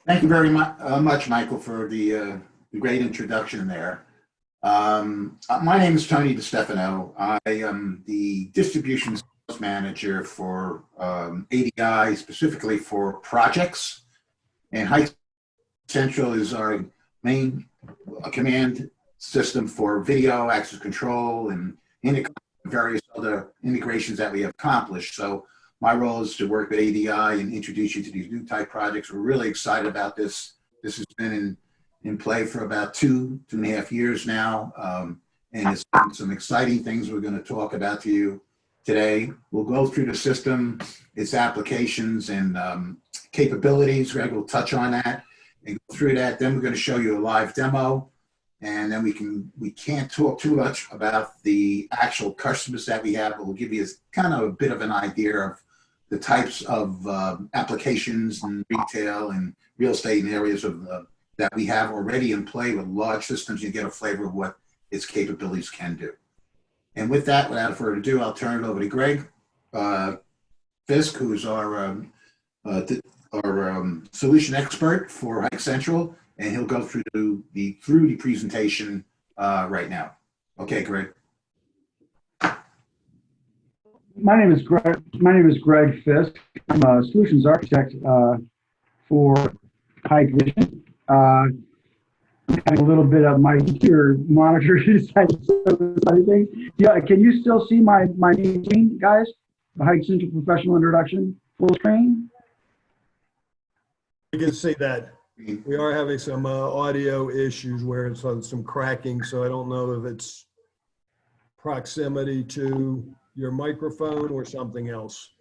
Thank you very much, Michael, for the great introduction there. My name is Tony DeStefano. I am the distribution sales manager for ADI, specifically for projects. And HikCentral is our main command system for video, access control, and various other integrations that we have accomplished. So my role is to work with ADI and introduce you to these new type projects. We're really excited about this. This has been in play for about two and a half years now. And it's some exciting things we're going to talk about to you today. We'll go through the system, its applications and capabilities. Greg will touch on that and go through that. Then we're going to show you a live demo. And then we can't talk too much about the actual customers that we have, but we'll give you kind of a bit of an idea of the types of applications and retail and real estate and areas of that we have already in play with large systems. You get a flavor of what its capabilities can do. And with that, without further ado, I'll turn it over to Greg Fisk, who's our solution expert for HikCentral, and he'll go through the presentation right now. Okay, Greg. My name is Greg Fisk. I'm a solutions architect for Hikvision. I'm having a little bit of my computer monitor thing. Yeah, can you still see my main screen, guys? The HikCentral professional introduction full screen. You can see that. We are having some audio issues where it's some cracking, so I don't know if it's proximity to your microphone or something else.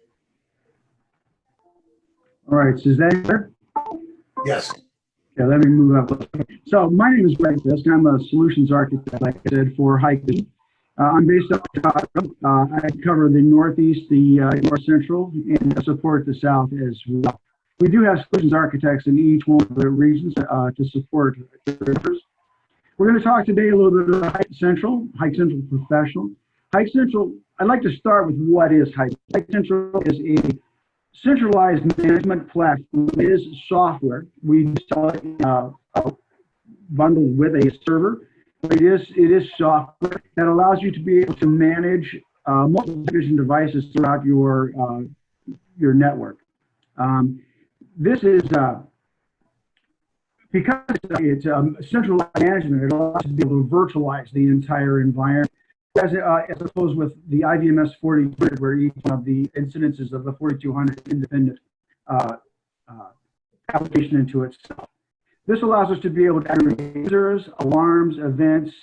All right, so is that better? Yes. Okay, let me move up. So my name is Greg Fisk. I'm a solutions architect, like I said, for Hikvision. I'm based up in Chicago. I cover the Northeast, the North Central, and support the South as well. We do have solutions architects in each one of the regions to support others. We're going to talk today a little bit about HikCentral Professional. HikCentral, I'd like to start with what is HikCentral. HikCentral is a centralized management platform. It is software. We sell it bundled with a server. It is software that allows you to be able to manage multiple Hikvision devices throughout your network. This is because it's centralized management. It allows you to be able to virtualize the entire environment, as opposed with the IVMS 4200, where each one of the incidences of the 4200 independent application into itself. This allows us to be able to aggregate users, alarms, events,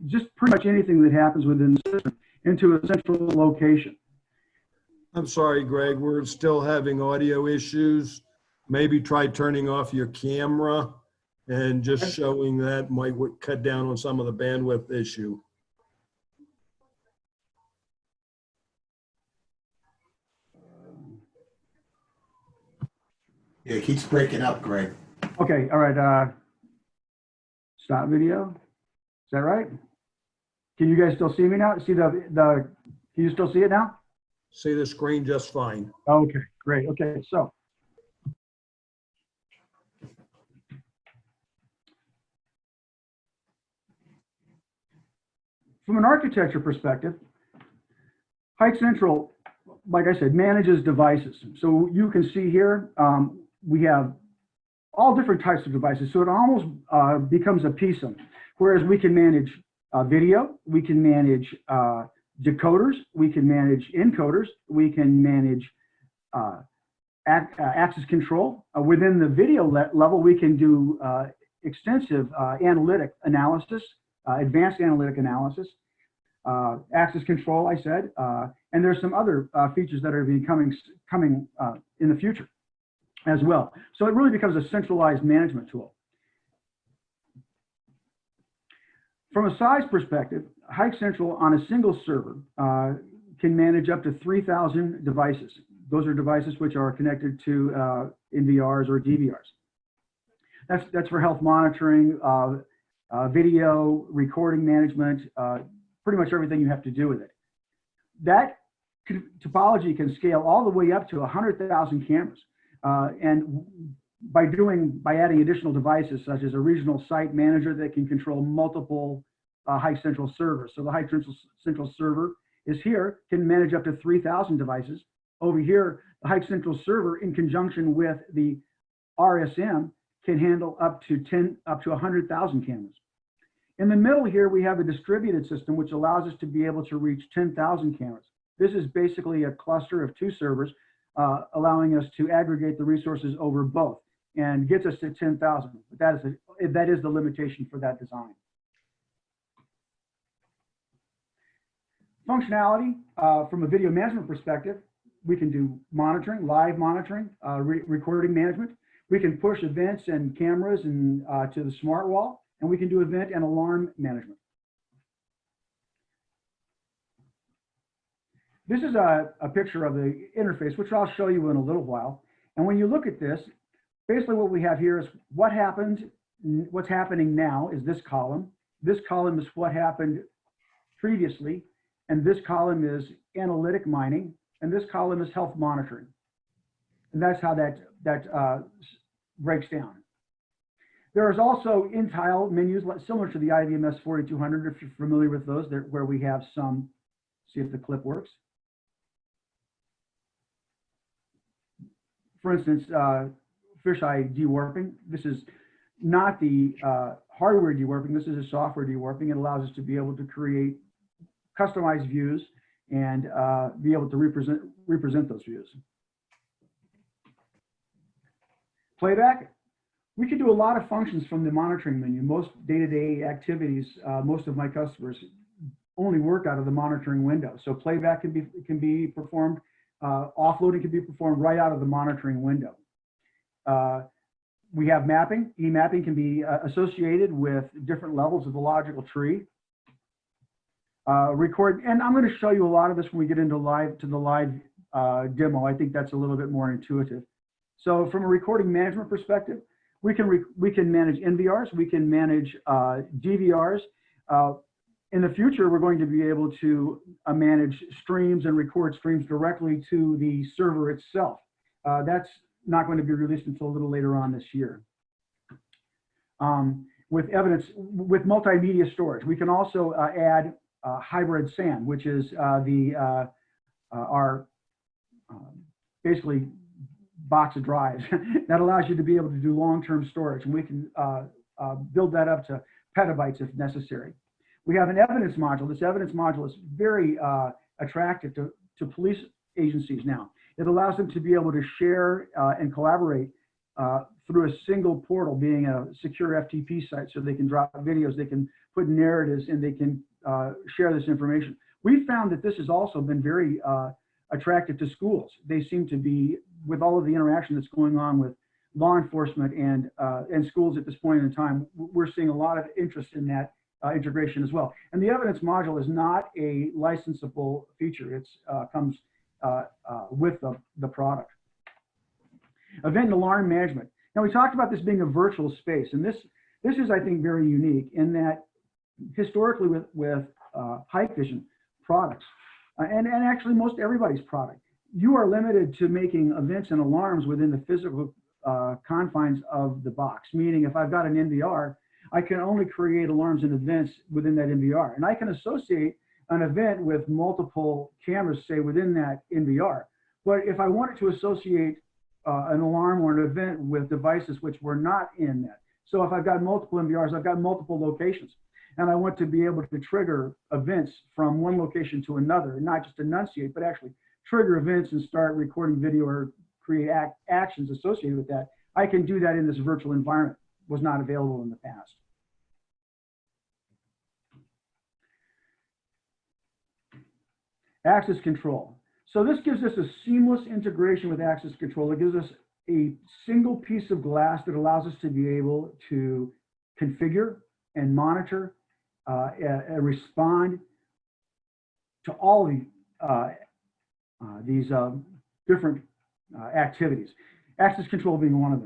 just pretty much anything that happens within the system into a central location. I'm sorry, Greg, we're still having audio issues. Maybe try turning off your camera and just showing that might cut down on some of the bandwidth issue. Yeah, it keeps breaking up, Greg. Okay, all right. Stop video. Is that right? Can you guys still see me now? See can you still see it now? See the screen just fine. Okay, great. Okay, so from an architecture perspective, HikCentral, like I said, manages devices. So you can see here, we have all different types of devices. So it almost becomes a PSM, whereas we can manage video, we can manage decoders, we can manage encoders, we can manage access control. Within the video level, we can do extensive analytic analysis, advanced analytic analysis, access control, I said, and there's some other features that are coming in the future as well. So it really becomes a centralized management tool. From a size perspective, HikCentral on a single server can manage up to 3,000 devices. Those are devices which are connected to NVRs or DVRs. That's for health monitoring, video, recording management, pretty much everything you have to do with it. That topology can scale all the way up to 100,000 cameras. And by adding additional devices such as a regional site manager that can control multiple HikCentral servers. So the HikCentral server is here, can manage up to 3,000 devices. Over here, the HikCentral server, in conjunction with the RSM, can handle up to 100,000 cameras. In the middle here, we have a distributed system, which allows us to be able to reach 10,000 cameras. This is basically a cluster of 2 servers, allowing us to aggregate the resources over both and gets us to 10,000. But that is the limitation for that design. Functionality, from a video management perspective, we can do monitoring, live monitoring, recording management. We can push events and cameras and to the smart wall, and we can do event and alarm management. This is a picture of the interface, which I'll show you in a little while. And when you look at this, basically what we have here is what's happening now is this column. This column is what happened previously, and this column is analytic mining, and this column is health monitoring. And that's how that breaks down. There is also in-tile menus similar to the IVMS 4200, if you're familiar with those, where we have some, see if the clip works. For instance, fisheye dewarping. This is not the hardware dewarping, this is a software dewarping. It allows us to be able to create customized views and be able to represent those views. Playback, we can do a lot of functions from the monitoring menu. Most day-to-day activities, most of my customers only work out of the monitoring window. So playback can be performed, offloading can be performed right out of the monitoring window. We have mapping. E-mapping can be associated with different levels of the logical tree. Record, and I'm going to show you a lot of this when we get into the live demo. I think that's a little bit more intuitive. So from a recording management perspective, we can manage NVRs, we can manage DVRs. In the future, we're going to be able to manage streams and record streams directly to the server itself. That's not going to be released until a little later on this year. With multimedia storage, we can also add hybrid SAN, which is our basically box of drives that allows you to be able to do long-term storage, and we can build that up to petabytes if necessary. We have an evidence module. This evidence module is very attractive to police agencies now. It allows them to be able to share and collaborate through a single portal, being a secure FTP site, so they can drop videos, they can put narratives, and they can share this information. We found that this has also been very attractive to schools. They seem to be, with all of the interaction that's going on with law enforcement and schools at this point in time, we're seeing a lot of interest in that integration as well. And the evidence module is not a licensable feature. It comes with the product. Event and alarm management. Now, we talked about this being a virtual space, and this is, I think, very unique in that historically with Hikvision products, and actually most everybody's product, you are limited to making events and alarms within the physical confines of the box. Meaning, if I've got an NVR, I can only create alarms and events within that NVR. And I can associate an event with multiple cameras, say, within that NVR. But if I wanted to associate an alarm or an event with devices which were not in that. So if I've got multiple NVRs, I've got multiple locations, and I want to be able to trigger events from one location to another, and not just enunciate, but actually trigger events and start recording video or create actions associated with that. I can do that in this virtual environment. Was not available in the past. Access control. So this gives us a seamless integration with access control. It gives us a single piece of glass that allows us to be able to configure and monitor and respond to all these different activities. Access control being one of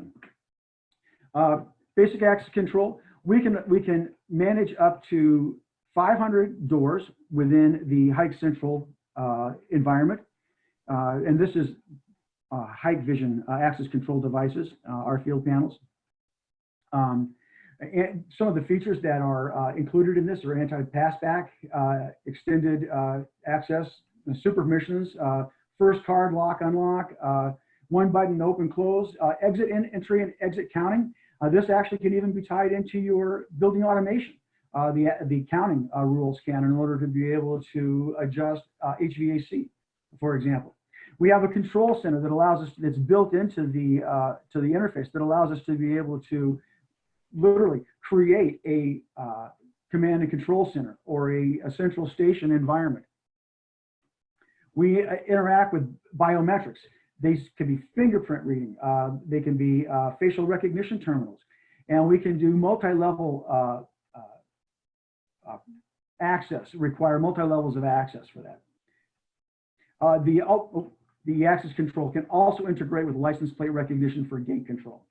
them. Basic access control, we can manage up to 500 doors within the HikCentral environment. And this is Hikvision access control devices, our field panels. And some of the features that are included in this are anti-passback, extended access, super permissions, first card lock, unlock, one button open, close, exit entry and exit counting. This actually can even be tied into your building automation. The counting rules can, in order to be able to adjust HVAC, for example. We have a control center that allows us, that's built into the interface, that allows us to be able to literally create a command and control center or a central station environment. We interact with biometrics. They can be fingerprint reading. They can be facial recognition terminals. And we can do multi-level access, require multi-levels of access for that. The access control can also integrate with license plate recognition for gate control.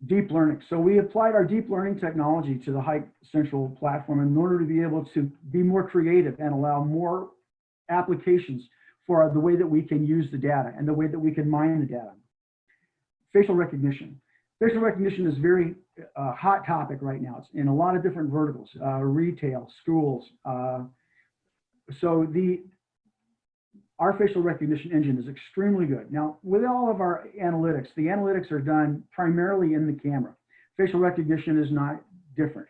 Deep learning. So we applied our deep learning technology to the HikCentral platform in order to be able to be more creative and allow more applications for the way that we can use the data and the way that we can mine the data. Facial recognition. Facial recognition is very hot topic right now. It's in a lot of different verticals, retail, schools. So our facial recognition engine is extremely good. Now, with all of our analytics, the analytics are done primarily in the camera. Facial recognition is not different.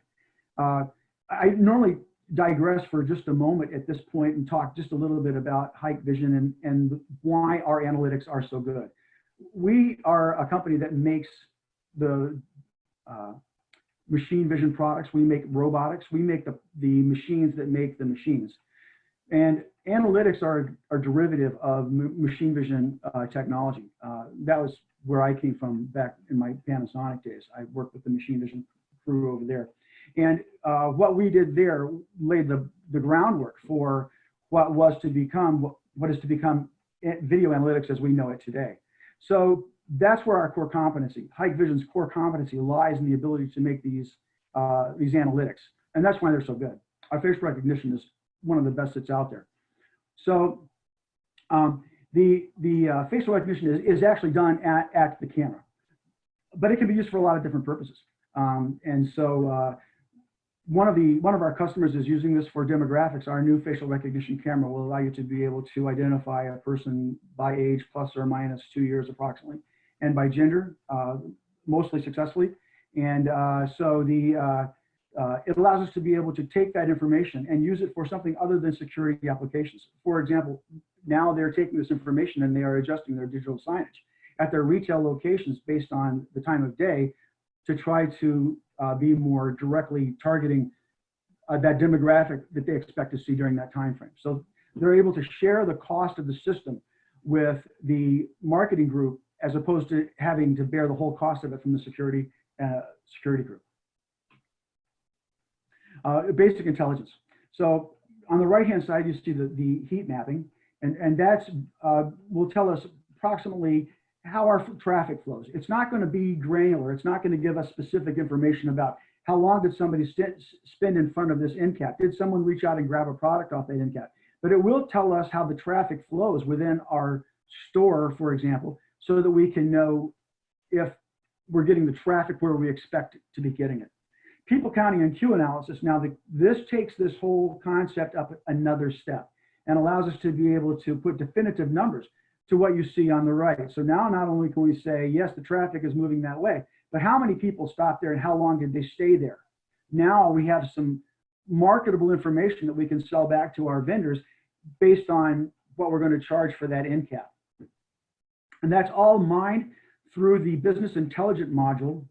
I normally digress for just a moment at this point and talk just a little bit about Hikvision and why our analytics are so good. We are a company that makes the machine vision products. We make robotics. We make the machines that make the machines. And analytics are a derivative of machine vision technology. That was where I came from back in my Panasonic days. I worked with the machine vision crew over there. And what we did there laid the groundwork for what is to become video analytics as we know it today. So that's where our core competency, Hikvision's core competency, lies in the ability to make these analytics. And that's why they're so good. Our facial recognition is one of the best that's out there. So the facial recognition is actually done at the camera, but it can be used for a lot of different purposes. And so one of our customers is using this for demographics. Our new facial recognition camera will allow you to be able to identify a person by age plus or minus 2 years approximately, and by gender, mostly successfully. And so it allows us to be able to take that information and use it for something other than security applications. For example, now they're taking this information and they are adjusting their digital signage at their retail locations based on the time of day to try to be more directly targeting that demographic that they expect to see during that time frame. So they're able to share the cost of the system with the marketing group as opposed to having to bear the whole cost of it from the security group. Basic intelligence. So on the right-hand side, you see the heat mapping, and that's will tell us approximately how our traffic flows. It's not going to be granular. It's not going to give us specific information about how long did somebody spend in front of this end cap. Did someone reach out and grab a product off that end cap? But it will tell us how the traffic flows within our store, for example, so that we can know if we're getting the traffic where we expect to be getting it. People counting and queue analysis. Now, this takes this whole concept up another step and allows us to be able to put definitive numbers to what you see on the right. So now not only can we say, yes, the traffic is moving that way, but how many people stopped there and how long did they stay there? Now we have some marketable information that we can sell back to our vendors based on what we're going to charge for that end cap. And that's all mined through the business intelligence module,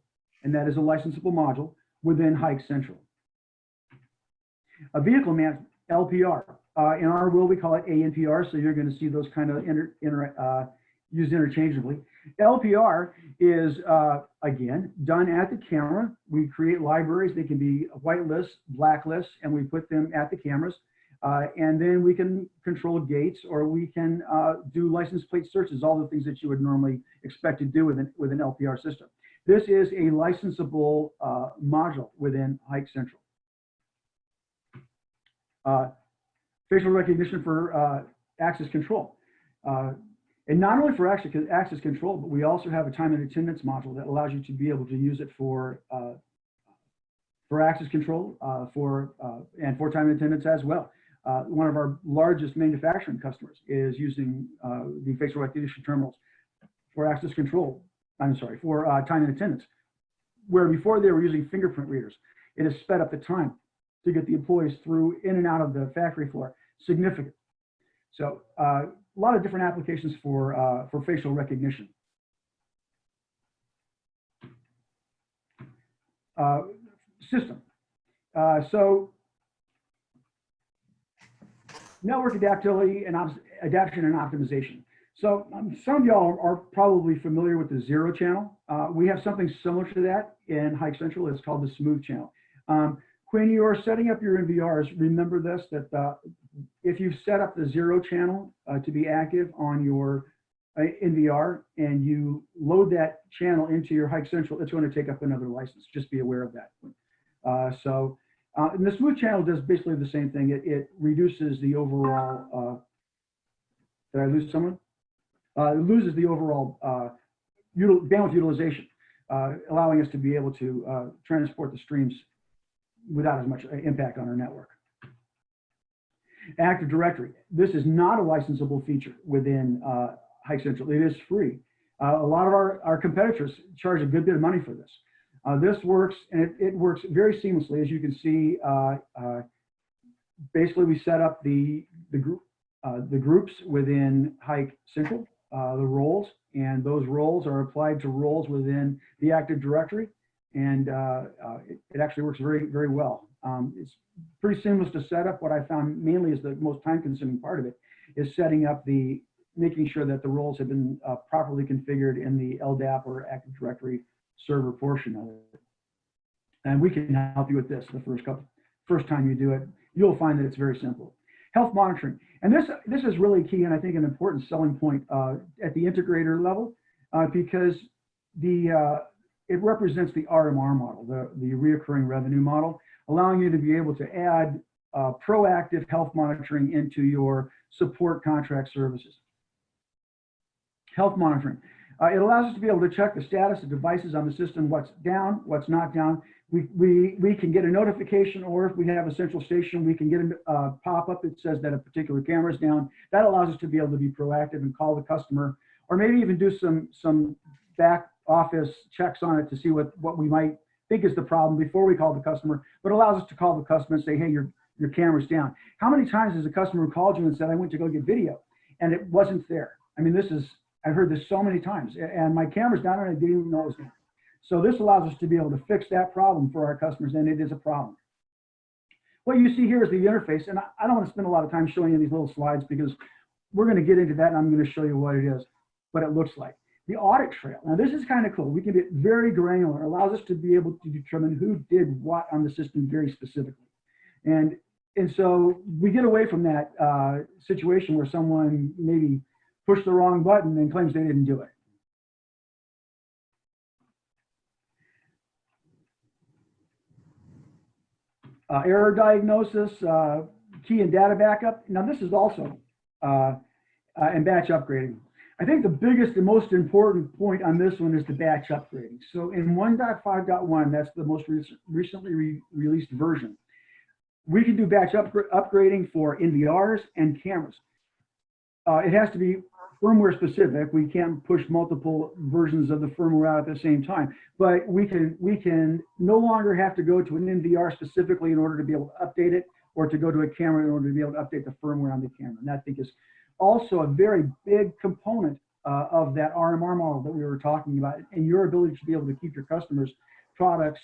and that is a licensable module within HikCentral. A vehicle man, LPR. In our world, we call it ANPR, so you're going to see those kind of used interchangeably. LPR is, again, done at the camera. We create libraries. They can be white lists, black lists, and we put them at the cameras. And then we can control gates, or we can do license plate searches, all the things that you would normally expect to do with an LPR system. This is a licensable module within HikCentral. Facial recognition for access control. And not only for access control, but we also have a time and attendance module that allows you to be able to use it for access control, and for time and attendance as well. One of our largest manufacturing customers is using the facial recognition terminals for access control. I'm sorry, for time and attendance, where before they were using fingerprint readers. It has sped up the time to get the employees through in and out of the factory floor significant. So a lot of different applications for facial recognition. System. So network adaptability and adaptation and optimization. So some of y'all are probably familiar with the zero channel. We have something similar to that in HikCentral. It's called the smooth channel. When you are setting up your NVRs, remember this, that if you set up the zero channel to be active on your NVR and you load that channel into your HikCentral, it's going to take up another license. Just be aware of that. And the smooth channel does basically the same thing. It reduces the overall, did I lose someone? It loses the overall bandwidth utilization, allowing us to be able to transport the streams without as much impact on our network. Active Directory. This is not a licensable feature within HikCentral. It is free. A lot of our competitors charge a good bit of money for this. This works, and it works very seamlessly. As you can see, basically we set up the groups within HikCentral, the roles, and those roles are applied to roles within the Active Directory, and it actually works very, very well. It's pretty seamless to set up. What I found mainly is the most time-consuming part of it is setting up making sure that the roles have been properly configured in the LDAP or Active Directory server portion of it. And we can help you with this the first time you do it. You'll find that it's very simple. Health monitoring. And this is really key, and I think an important selling point at the integrator level, because it represents the RMR model, the reoccurring revenue model, allowing you to be able to add proactive health monitoring into your support contract services. Health monitoring. It allows us to be able to check the status of devices on the system, what's down, what's not down. We can get a notification, or if we have a central station, we can get a pop-up that says that a particular camera is down. That allows us to be able to be proactive and call the customer, or maybe even do some back office checks on it to see what we might think is the problem before we call the customer, but allows us to call the customer and say, hey, your camera's down. How many times has a customer called you and said, I went to go get video and it wasn't there? I mean, I've heard this so many times, and my camera's down and I didn't even know it was down. So this allows us to be able to fix that problem for our customers, and it is a problem. What you see here is the interface, and I don't want to spend a lot of time showing you these little slides because we're going to get into that, and I'm going to show you what it is, what it looks like. The audit trail. Now, this is kind of cool. We can get very granular. It allows us to be able to determine who did what on the system very specifically. And so we get away from that situation where someone maybe pushed the wrong button and claims they didn't do it. Error diagnosis, key and data backup. Now this is also, and batch upgrading. I think the biggest and most important point on this one is the batch upgrading. So in 1.5.1, that's the most recently released version, we can do batch upgrading for NVRs and cameras. It has to be firmware specific. We can't push multiple versions of the firmware out at the same time, but we can no longer have to go to an NVR specifically in order to be able to update it, or to go to a camera in order to be able to update the firmware on the camera. And that, I think, is also a very big component of that RMR model that we were talking about, and your ability to be able to keep your customers' products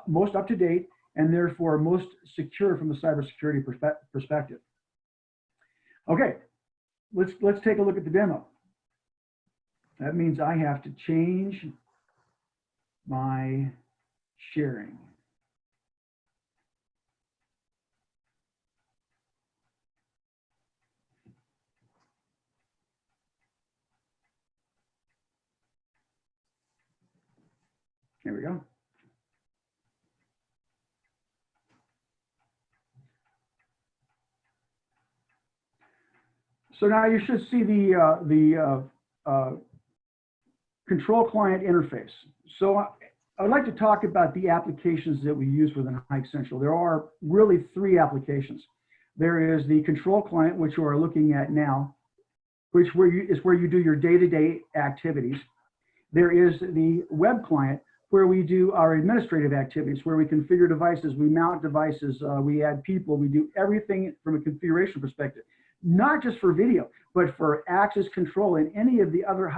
most up to date and therefore most secure from a cybersecurity perspective. Okay. Let's take a look at the demo. That means I have to change my sharing. Here we go. So now you should see the control client interface. So I would like to talk about the applications that we use within HikCentral. There are really three applications. There is the control client, which you are looking at now, which is where you do your day-to-day activities. There is the web client, where we do our administrative activities, where we configure devices, we mount devices, we add people, we do everything from a configuration perspective, not just for video, but for access control and any of the other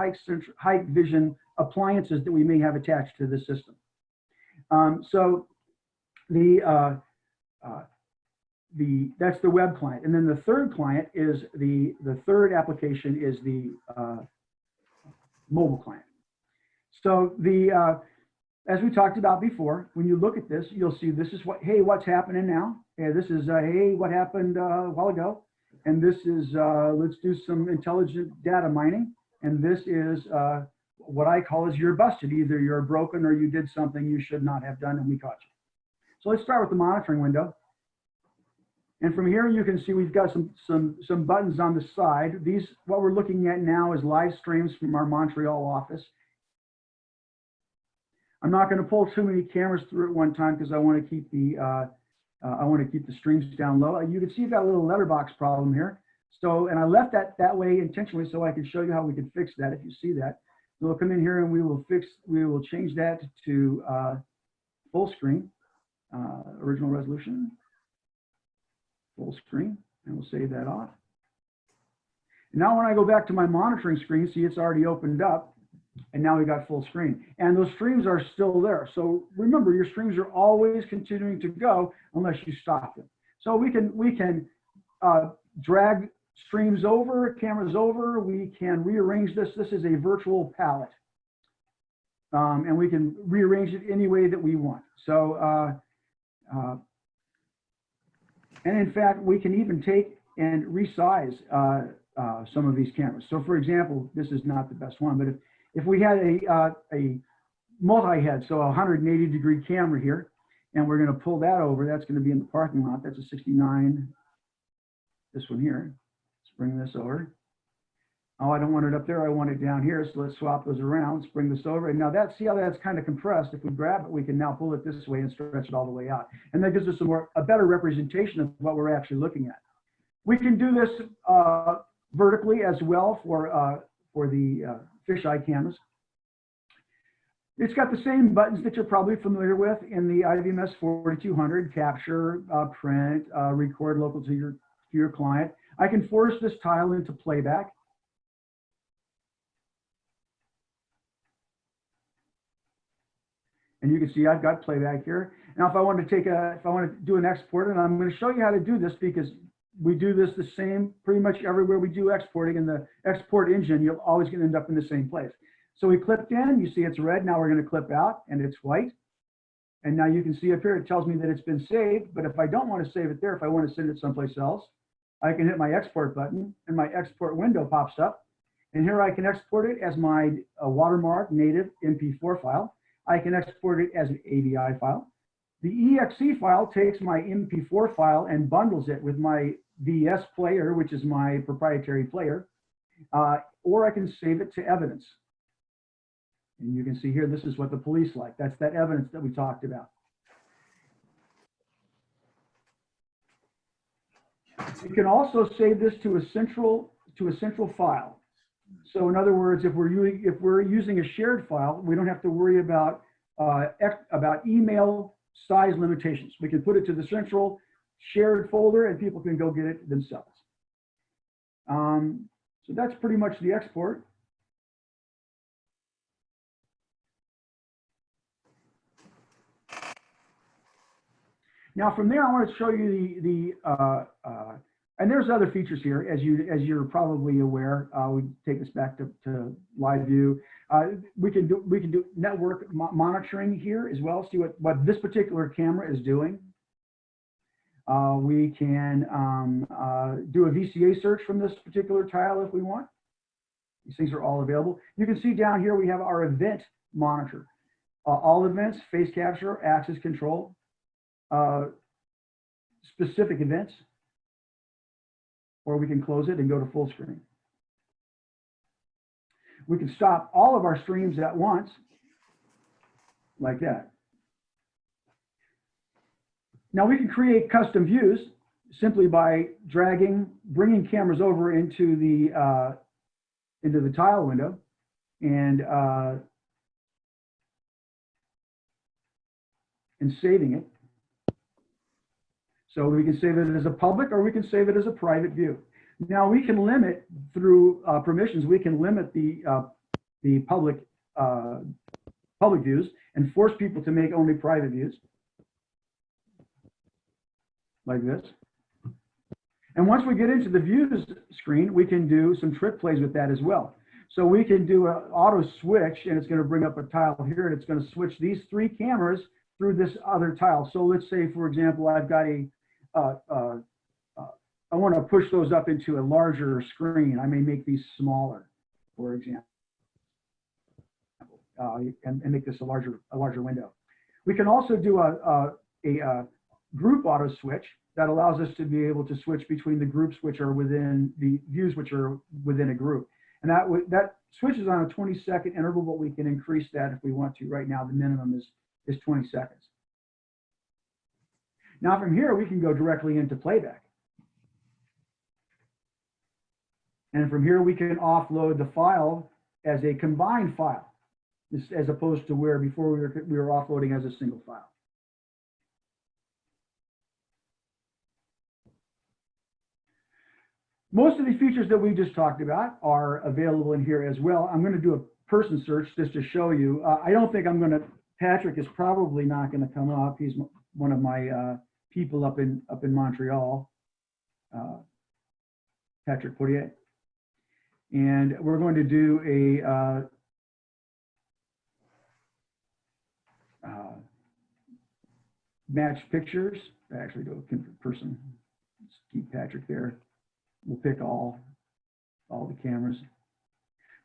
Hikvision appliances that we may have attached to the system. So that's the web client. And then the third client is the third application is the mobile client. So as we talked about before, when you look at this, you'll see this is hey, what's happening now? Yeah, this is, hey, what happened a while ago? And this is, let's do some intelligent data mining. And this is what I call is you're busted. Either you're broken or you did something you should not have done and we caught you. So let's start with the monitoring window. And from here, you can see we've got some buttons on the side. What we're looking at now is live streams from our Montreal office. I'm not going to pull too many cameras through at one time because I want to keep the streams down low. You can see you've got a little letterbox problem here. So, and I left that way intentionally so I can show you how we can fix that. If you see that, so we'll come in here and we will change that to full screen, original resolution, full screen, and we'll save that off. And now when I go back to my monitoring screen, see it's already opened up. And now we got full screen, and those streams are still there. So remember, your streams are always continuing to go unless you stop them. So we can drag streams over, cameras over. We can rearrange this. This is a virtual palette, and we can rearrange it any way that we want. So, and in fact, we can even take and resize some of these cameras. So, for example, this is not the best one, but if we had a multi-head, so a 180-degree camera here, and we're going to pull that over, that's going to be in the parking lot. That's a 69. This one here. Let's bring this over. Oh, I don't want it up there. I want it down here. So let's swap those around. Let's bring this over. And now see how that's kind of compressed. If we grab it, we can now pull it this way and stretch it all the way out. And that gives us a better representation of what we're actually looking at. We can do this vertically as well for the fisheye cameras. It's got the same buttons that you're probably familiar with in the IVMS 4200, capture, print, record local to your client. I can force this tile into playback. And you can see I've got playback here. Now, if I want to do an export, and I'm going to show you how to do this because we do this the same pretty much everywhere we do exporting. In the export engine, you're always going to end up in the same place. So we clipped in, you see it's red. Now we're going to clip out and it's white. And now you can see up here, it tells me that it's been saved. But if I don't want to save it there, if I want to send it someplace else, I can hit my export button and my export window pops up. And here I can export it as my watermark native MP4 file. I can export it as an AVI file. The exe file takes my MP4 file and bundles it with my VS player, which is my proprietary player, or I can save it to evidence. And you can see here, this is what the police like. That's that evidence that we talked about. You can also save this to a central file. So in other words, if we're using a shared file, we don't have to worry about email size limitations. We can put it to the central shared folder and people can go get it themselves. So that's pretty much the export. Now from there, I want to show you and there's other features here, as you're probably aware. We take this back to live view. We can do network monitoring here as well. See what this particular camera is doing. We can do a VCA search from this particular tile if we want. These things are all available. You can see down here we have our event monitor. All events, face capture, access control, specific events. or we can close it and go to full screen. We can stop all of our streams at once, like that. Now we can create custom views simply by bringing cameras over into the tile window and saving it. So we can save it as a public or we can save it as a private view. Now we can limit through permissions. We can limit the public views and force people to make only private views, like this. And once we get into the views screen, we can do some trick plays with that as well. So we can do an auto switch, and it's going to bring up a tile here, and it's going to switch these 3 cameras through this other tile. So let's say, for example, I've got I want to push those up into a larger screen. I may make these smaller, for example, and make this a larger window. We can also do a group auto switch that allows us to be able to switch between the groups which are within the views which are within a group. And that switches on a 20-second interval, but we can increase that if we want to. Right now, the minimum is 20 seconds. Now from here, we can go directly into playback. And from here, we can offload the file as a combined file, as opposed to where before we were offloading as a single file. Most of the features that we just talked about are available in here as well. I'm going to do a person search just to show you. I don't think I'm going to, Patrick is probably not going to come up. He's one of my people up in Montreal, Patrick Poirier. And we're going to do a match pictures. Actually, do a person. Let's keep Patrick there. We'll pick all the cameras.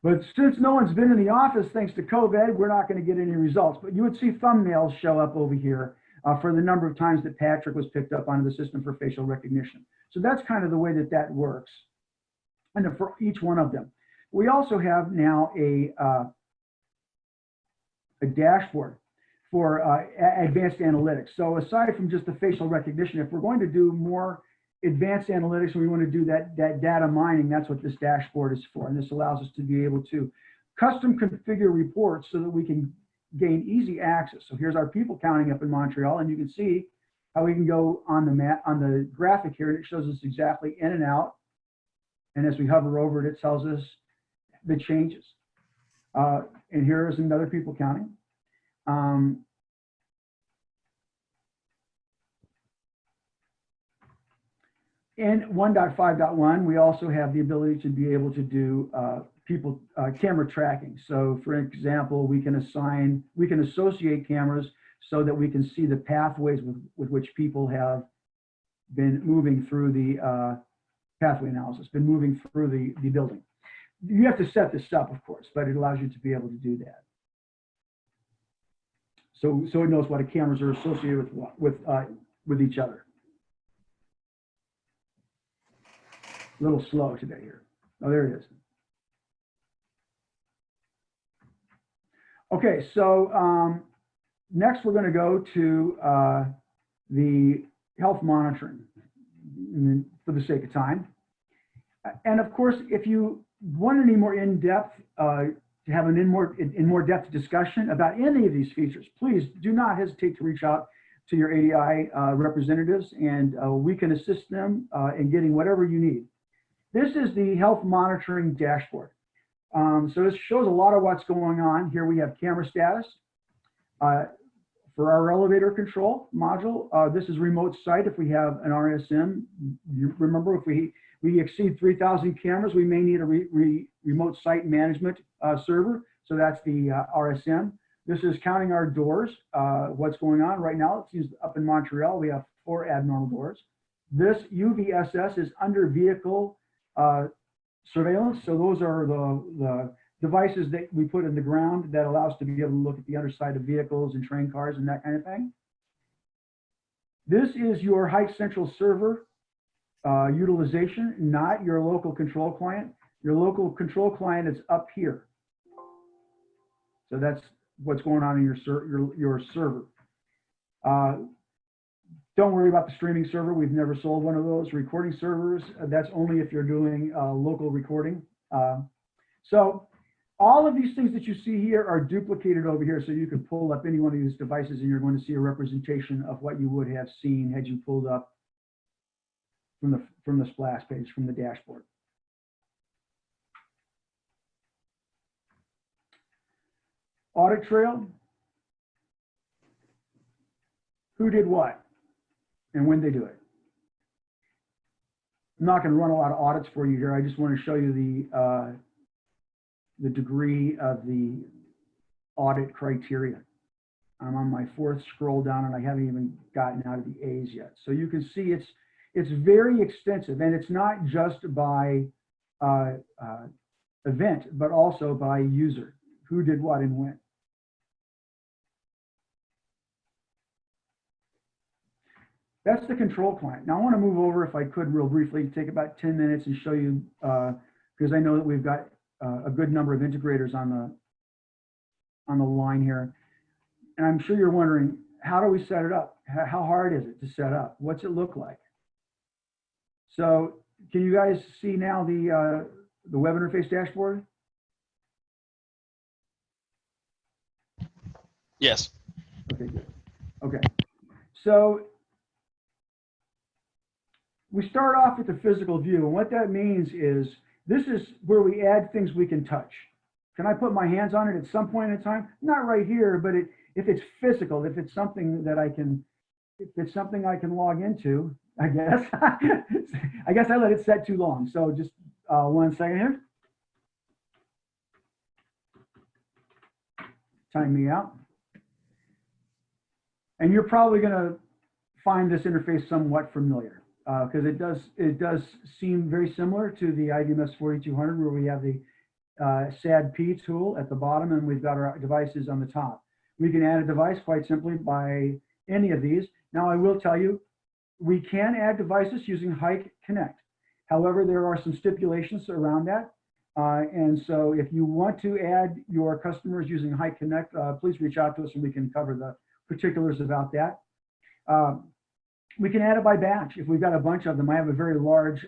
But since no one's been in the office, thanks to COVID, we're not going to get any results. But you would see thumbnails show up over here for the number of times that Patrick was picked up onto the system for facial recognition. So that's kind of the way that works. And for each one of them. We also have now a dashboard for advanced analytics. So aside from just the facial recognition, if we're going to do more advanced analytics and we want to do that data mining, that's what this dashboard is for. And this allows us to be able to custom configure reports so that we can gain easy access. So here's our people counting up in Montreal, and you can see how we can go on the map, on the graphic here, and it shows us exactly in and out. And as we hover over it, it tells us the changes. And here is another people counting. In 1.5.1, we also have the ability to be able to do camera tracking. So for example, we can associate cameras so that we can see the pathways with which people have been moving through the pathway analysis, been moving through the building. You have to set this up, of course, but it allows you to be able to do that. So it knows what cameras are associated with each other. A little slow today here. Oh, there it is. Okay, so next we're going to go to the health monitoring for the sake of time. And of course, if you want any more in-depth, to have an more depth discussion about any of these features, please do not hesitate to reach out to your ADI representatives, and we can assist them in getting whatever you need. This is the health monitoring dashboard. So this shows a lot of what's going on. Here we have camera status. For our elevator control module, this is remote site. If we have an RSM, you remember if we exceed 3,000 cameras, we may need a remote site management server. So that's the RSM. This is counting our doors, what's going on right now. It seems up in Montreal, we have 4 abnormal doors. This UVSS is under vehicle surveillance. So those are the devices that we put in the ground that allow us to be able to look at the underside of vehicles and train cars and that kind of thing. This is your HikCentral server utilization, not your local control client. Your local control client is up here. So that's what's going on in your server. Don't worry about the streaming server. We've never sold one of those. Recording servers, that's only if you're doing local recording. So all of these things that you see here are duplicated over here. So you can pull up any one of these devices and you're going to see a representation of what you would have seen had you pulled up from the splash page, from the dashboard. Audit trail. Who did what and when they do it. I'm not going to run a lot of audits for you here. I just want to show you the degree of the audit criteria. I'm on my fourth scroll down and I haven't even gotten out of the A's yet. So you can see it's very extensive, and it's not just by event, but also by user, who did what and when. That's the control client. Now I want to move over, if I could, real briefly, take about 10 minutes and show you, because I know that we've got a good number of integrators on the line here. And I'm sure you're wondering, how do we set it up? How hard is it to set up? What's it look like? So can you guys see now the web interface dashboard? Yes. Okay, good. Okay. So we start off with the physical view, and what that means is this is where we add things we can touch. Can I put my hands on it at some point in time? Not right here, but if it's physical, if it's something that I can log into, I guess. I guess I let it set too long. So just 1 second here. Time me out. And you're probably going to find this interface somewhat familiar, because it does seem very similar to the IDMS 4200, where we have the SADP tool at the bottom and we've got our devices on the top. We can add a device quite simply by any of these. Now I will tell you, we can add devices using HikConnect. However, there are some stipulations around that. And so if you want to add your customers using HikConnect, please reach out to us and we can cover the particulars about that. We can add it by batch if we've got a bunch of them. I have a very large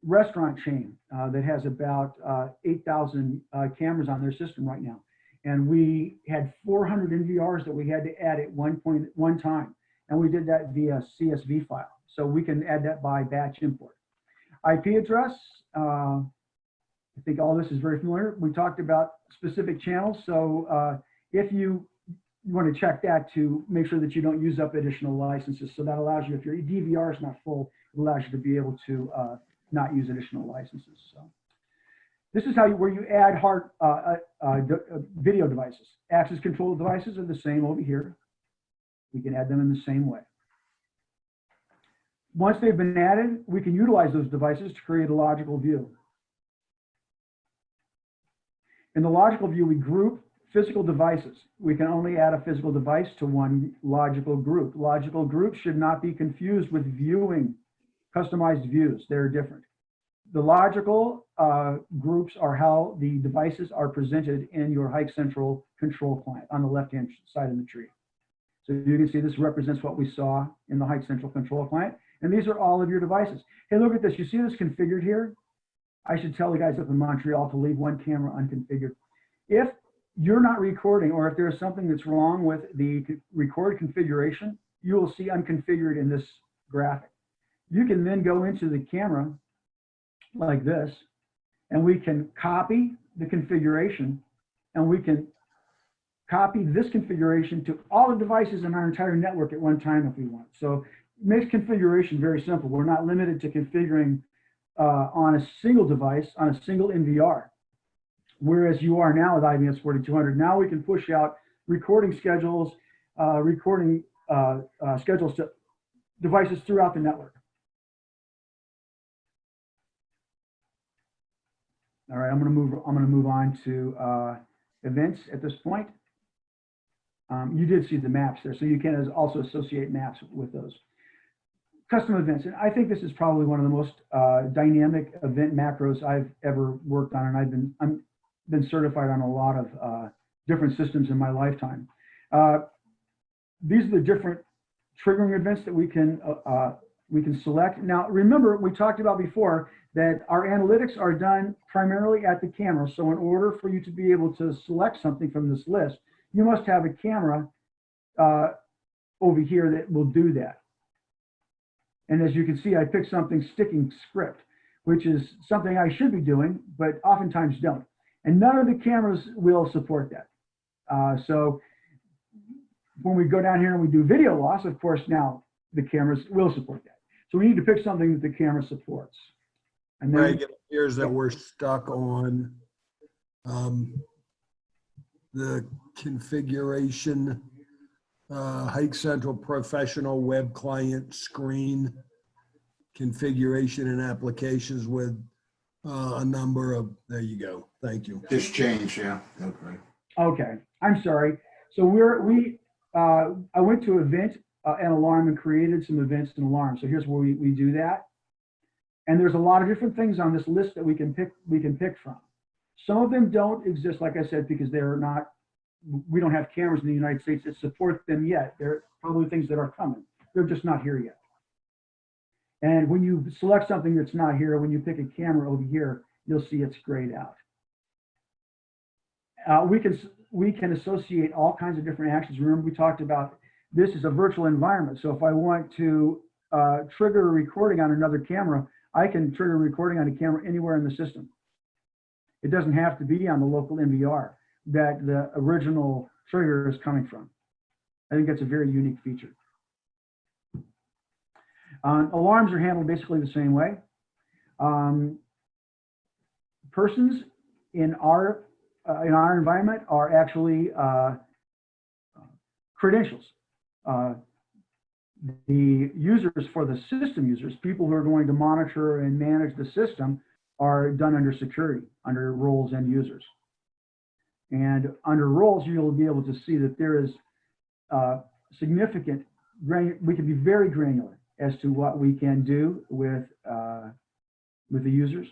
restaurant chain that has about 8,000 cameras on their system right now. And we had 400 NVRs that we had to add at one time. And we did that via CSV file. So we can add that by batch import. IP address, I think all this is very familiar. We talked about specific channels. So if you want to check that to make sure that you don't use up additional licenses. So that allows you, if your DVR is not full, it allows you to be able to not use additional licenses. So this is where you add video devices. Access control devices are the same over here. We can add them in the same way. Once they've been added, we can utilize those devices to create a logical view. In the logical view, we group physical devices. We can only add a physical device to one logical group. Logical groups should not be confused with viewing customized views. They're different. The logical groups are how the devices are presented in your HikCentral control client on the left-hand side of the tree. So you can see this represents what we saw in the HikCentral control client. And these are all of your devices. Hey, look at this. You see this configured here? I should tell the guys up in Montreal to leave one camera unconfigured. If you're not recording, or if there's something that's wrong with the record configuration, you will see unconfigured in this graphic. You can then go into the camera like this, and we can copy the configuration, and we can copy this configuration to all the devices in our entire network at one time if we want. So it makes configuration very simple. We're not limited to configuring on a single device, on a single NVR. Whereas you are now with IDMS 4200. Now we can push out recording schedules, schedules to devices throughout the network. All right, I'm going to move on to events at this point. You did see the maps there, so you can also associate maps with those. custom events. And I think this is probably one of the most dynamic event macros I've ever worked on. And I'm been certified on a lot of different systems in my lifetime. These are the different triggering events that we can select. Now, remember, we talked about before that our analytics are done primarily at the camera. So in order for you to be able to select something from this list, you must have a camera over here that will do that. And as you can see, I picked something sticking script, which is something I should be doing, but oftentimes don't. And none of the cameras will support that. So when we go down here and we do video loss, of course, now the cameras will support that. So we need to pick something that the camera supports. And then, Greg, it appears that we're stuck on the configuration, HikCentral professional web client screen configuration and applications with a number of, there you go. Thank you. Just change, yeah. Okay. okay, I'm sorry. So I went to event and alarm and created some events and alarms. So here's where we do that. And there's a lot of different things on this list that we can pick from. Some of them don't exist, like I said, because we don't have cameras in the United States that support them yet. They're probably things that are coming. They're just not here yet. And when you select something that's not here, when you pick a camera over here, you'll see it's grayed out. We can associate all kinds of different actions. Remember, we talked about this is a virtual environment. So if I want to trigger a recording on another camera, I can trigger a recording on a camera anywhere in the system. It doesn't have to be on the local NVR that the original trigger is coming from. I think that's a very unique feature. Alarms are handled basically the same way. Persons in our environment are actually credentials. The users for the system users, people who are going to monitor and manage the system, are done under security, under roles and users. And under roles, you'll be able to see that there is significant, we can be very granular as to what we can do with the users.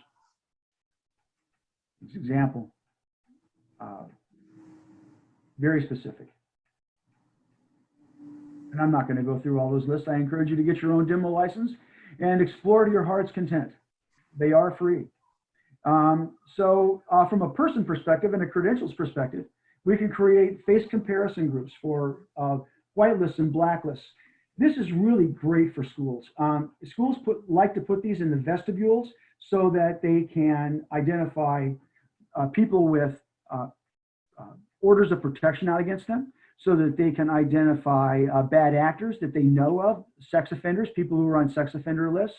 This example, very specific. And I'm not going to go through all those lists. I encourage you to get your own demo license and explore to your heart's content. They are free. So from a person perspective and a credentials perspective, we can create face comparison groups for whitelists and blacklists. This is really great for schools. Schools like to put these in the vestibules so that they can identify people with orders of protection out against them, so that they can identify bad actors that they know of, sex offenders, people who are on sex offender lists,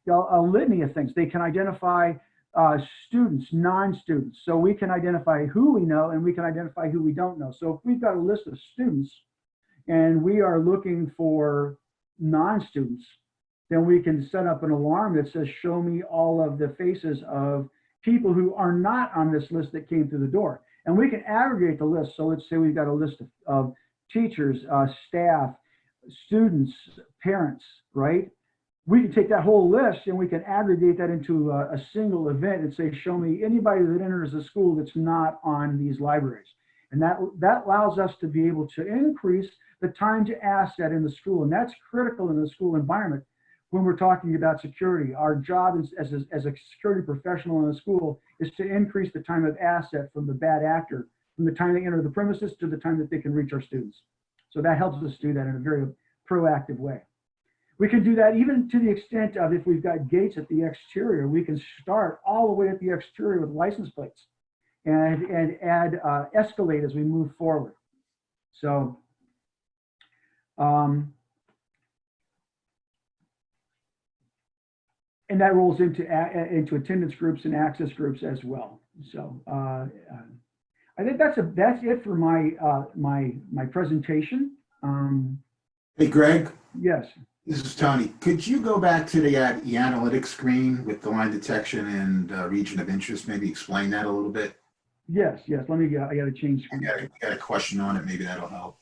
a litany of things. They can identify students, non-students. So we can identify who we know and we can identify who we don't know. So if we've got a list of students and we are looking for non-students, then we can set up an alarm that says, show me all of the faces of people who are not on this list that came through the door. And we can aggregate the list. So let's say we've got a list of teachers, staff, students, parents, right? We can take that whole list and we can aggregate that into a single event and say, show me anybody that enters the school that's not on these libraries. And that allows us to be able to increase the time to asset in the school. And that's critical in the school environment when we're talking about security. Our job as a security professional in a school is to increase the time of asset from the bad actor, from the time they enter the premises to the time that they can reach our students. So that helps us do that in a very proactive way. We can do that even to the extent of, if we've got gates at the exterior, we can start all the way at the exterior with license plates and add escalate as we move forward. So and that rolls into attendance groups and access groups as well. So I think that's it for my presentation. Hey, Greg. Yes. This is Tony. Could you go back to the analytics screen with the line detection and region of interest? Maybe explain that a little bit. Yes. Let me go. I got to change screen. I got a question on it. Maybe that'll help.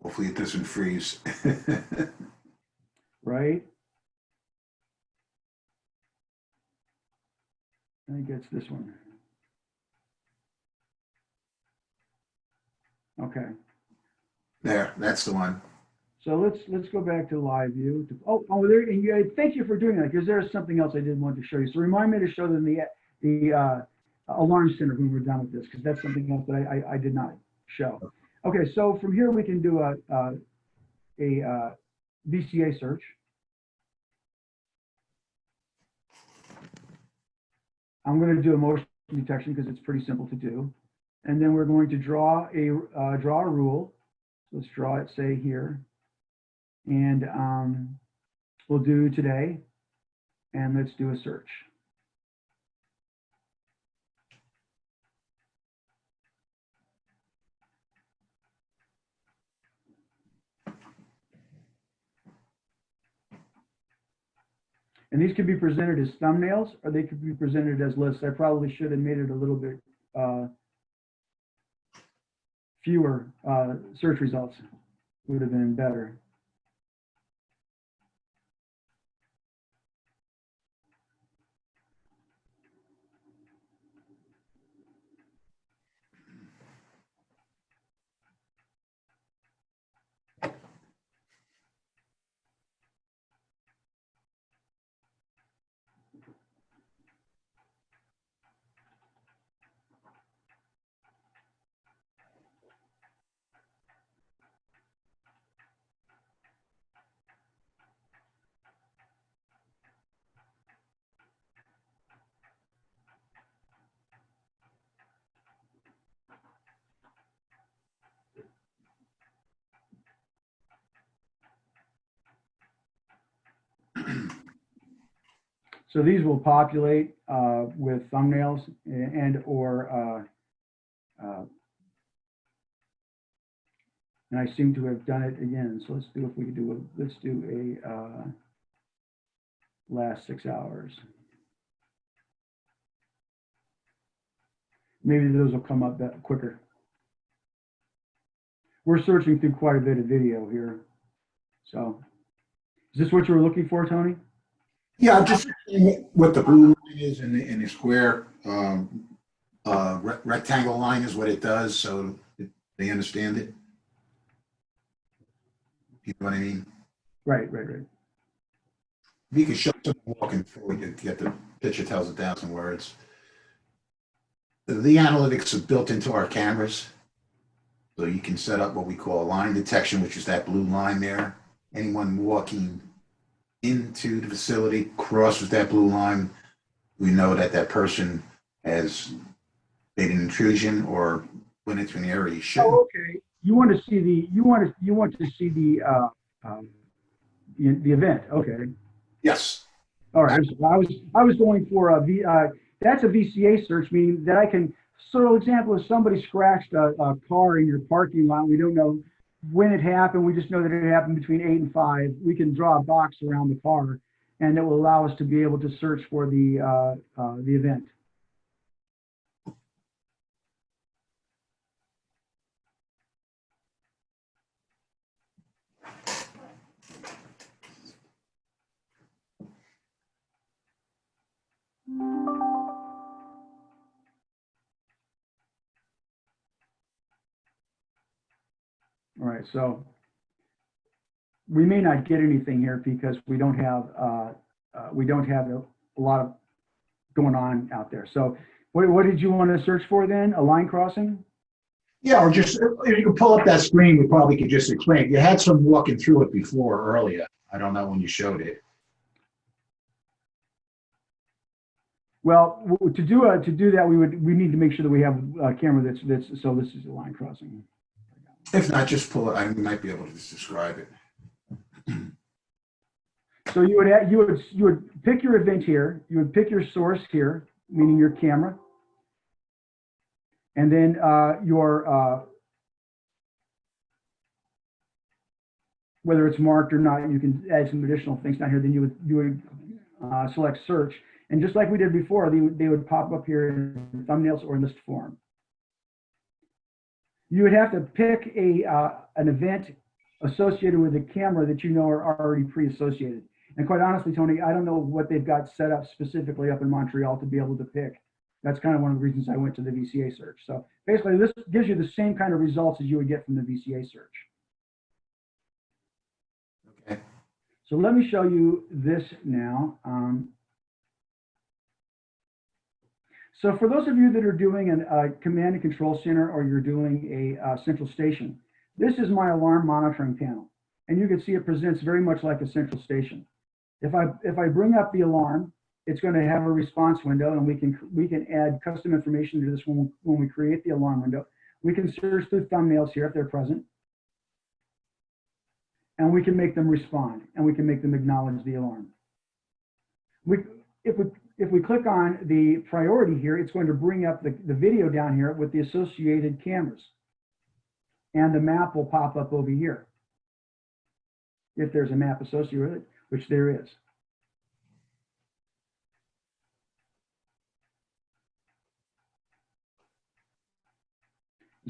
Hopefully it doesn't freeze. Right? I think it's this one. Okay. There, that's the one. So let's go back to live view. There, and thank you for doing that, because there's something else I did want to show you. So remind me to show them the alarm center when we're done with this, because that's something else that I did not show. Okay, so from here we can do a VCA search. I'm going to do a motion detection because it's pretty simple to do, and then we're going to draw a rule. Let's draw it, say here. And we'll do today, and let's do a search. And these could be presented as thumbnails, or they could be presented as lists. I probably should have made it a little bit fewer search results. Would have been better. So these will populate with thumbnails and or and I seem to have done it again. So let's do, if we could do a, let's do a last 6 hours. Maybe those will come up quicker. We're searching through quite a bit of video here. So is this what you were looking for, Tony? Yeah, just what the blue line is in the square rectangle line is what it does, so they understand it. You know what I mean? Right. If you can show someone walking through it, you get the picture tells 1,000 words. The analytics are built into our cameras, so you can set up what we call line detection, which is that blue line there. Anyone walking into the facility crosses that blue line, we know that that person has made an intrusion or went into an area you shouldn't. Oh, okay. You want to see the the event. Okay. Yes. All right. I was going for a that's a VCA search, meaning that I can. So, for example, if somebody scratched a car in your parking lot, we don't know when it happened. We just know that it happened between 8 and 5. We can draw a box around the car, and it will allow us to be able to search for the event. All right, so we may not get anything here because we don't have a lot of going on out there. So what did you want to search for then? A line crossing? Yeah, or just if you could pull up that screen, we probably could just explain. You had some walking through it before earlier. I don't know when you showed it. Well, to do that, we need to make sure that we have a camera that's so this is a line crossing. If not, just pull it. I might be able to just describe it. So you would pick your event here. You would pick your source here, meaning your camera, and then your whether it's marked or not, you can add some additional things down here. Then you would select search, and just like we did before, they would pop up here in thumbnails or list form. You would have to pick an event associated with the camera that you know are already pre-associated. And quite honestly, Tony, I don't know what they've got set up specifically up in Montreal to be able to pick. That's kind of one of the reasons I went to the VCA search. So basically, this gives you the same kind of results as you would get from the VCA search. Okay. So let me show you this now. So for those of you that are doing a command and control center, or you're doing a central station, this is my alarm monitoring panel. And you can see it presents very much like a central station. If I bring up the alarm, it's going to have a response window, and we can add custom information to this when we create the alarm window. We can search through thumbnails here if they're present, and we can make them respond, and we can make them acknowledge the alarm. If we click on the priority here, it's going to bring up the video down here with the associated cameras, and the map will pop up over here if there's a map associated with it, which there is.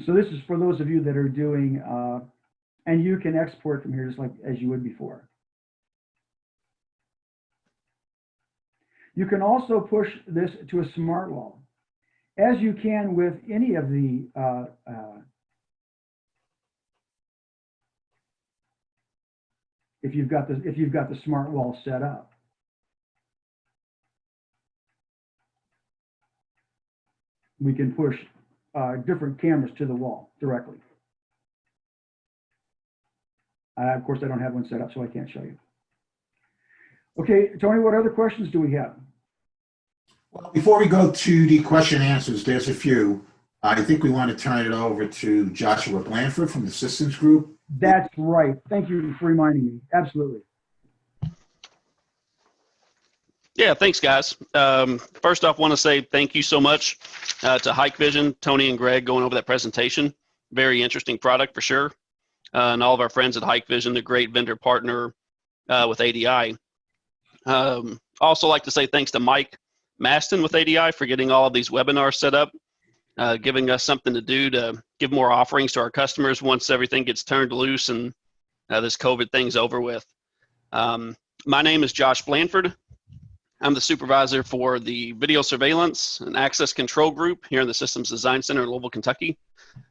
So this is for those of you that are doing, and you can export from here just like as you would before. You can also push this to a smart wall, as you can with any of the if you've got the smart wall set up. We can push different cameras to the wall directly. Of course, I don't have one set up, so I can't show you. Okay, Tony, what other questions do we have? Well, before we go to the question and answers, there's a few. I think we want to turn it over to Joshua Blanford from the Systems Group. That's right. Thank you for reminding me. Absolutely. Yeah, thanks, guys. First off, want to say thank you so much to Hikvision, Tony and Greg going over that presentation. Very interesting product for sure. And all of our friends at Hikvision, a great vendor partner with ADI. Also like to say thanks to Mike Maston with ADI for getting all of these webinars set up, giving us something to do to give more offerings to our customers once everything gets turned loose and this COVID thing's over with. My name is Josh Blanford. I'm the supervisor for the Video Surveillance and Access Control Group here in the Systems Design Center in Louisville, Kentucky.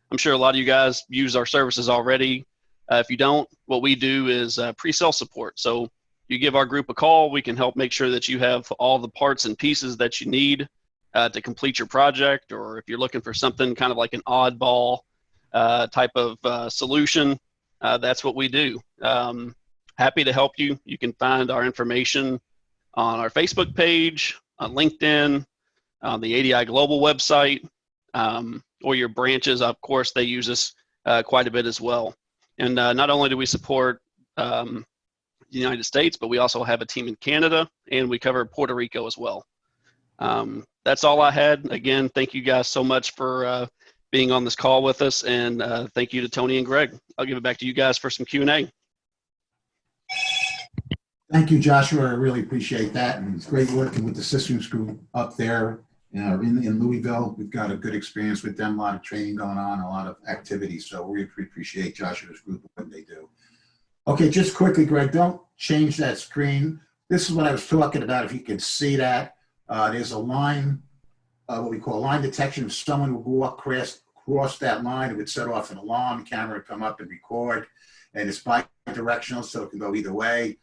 I'm sure a lot of you guys use our services already. If you don't, what we do is pre-sale support. So you give our group a call, we can help make sure that you have all the parts and pieces that you need to complete your project, or if you're looking for something kind of like an oddball type of solution, that's what we do. Happy to help you. You can find our information on our Facebook page, on LinkedIn, on the ADI Global website, or your branches. Of course, they use us quite a bit as well. And not only do we support the United States, but we also have a team in Canada, and we cover Puerto Rico as well. That's all I had. Again, thank you guys so much for being on this call with us, and thank you to Tony and Greg. I'll give it back to you guys for some Q&A. Thank you, Joshua. I really appreciate that. And it's great working with the Systems Group up there in Louisville. We've got a good experience with them, a lot of training going on, a lot of activities. So we appreciate Joshua's group and what they do. Okay, just quickly, Greg, don't change that screen. This is what I was talking about. If you can see that, there's a line, what we call line detection. If someone would walk across that line, it would set off an alarm. The camera would come up and record, and it's bi-directional, so it can go either way.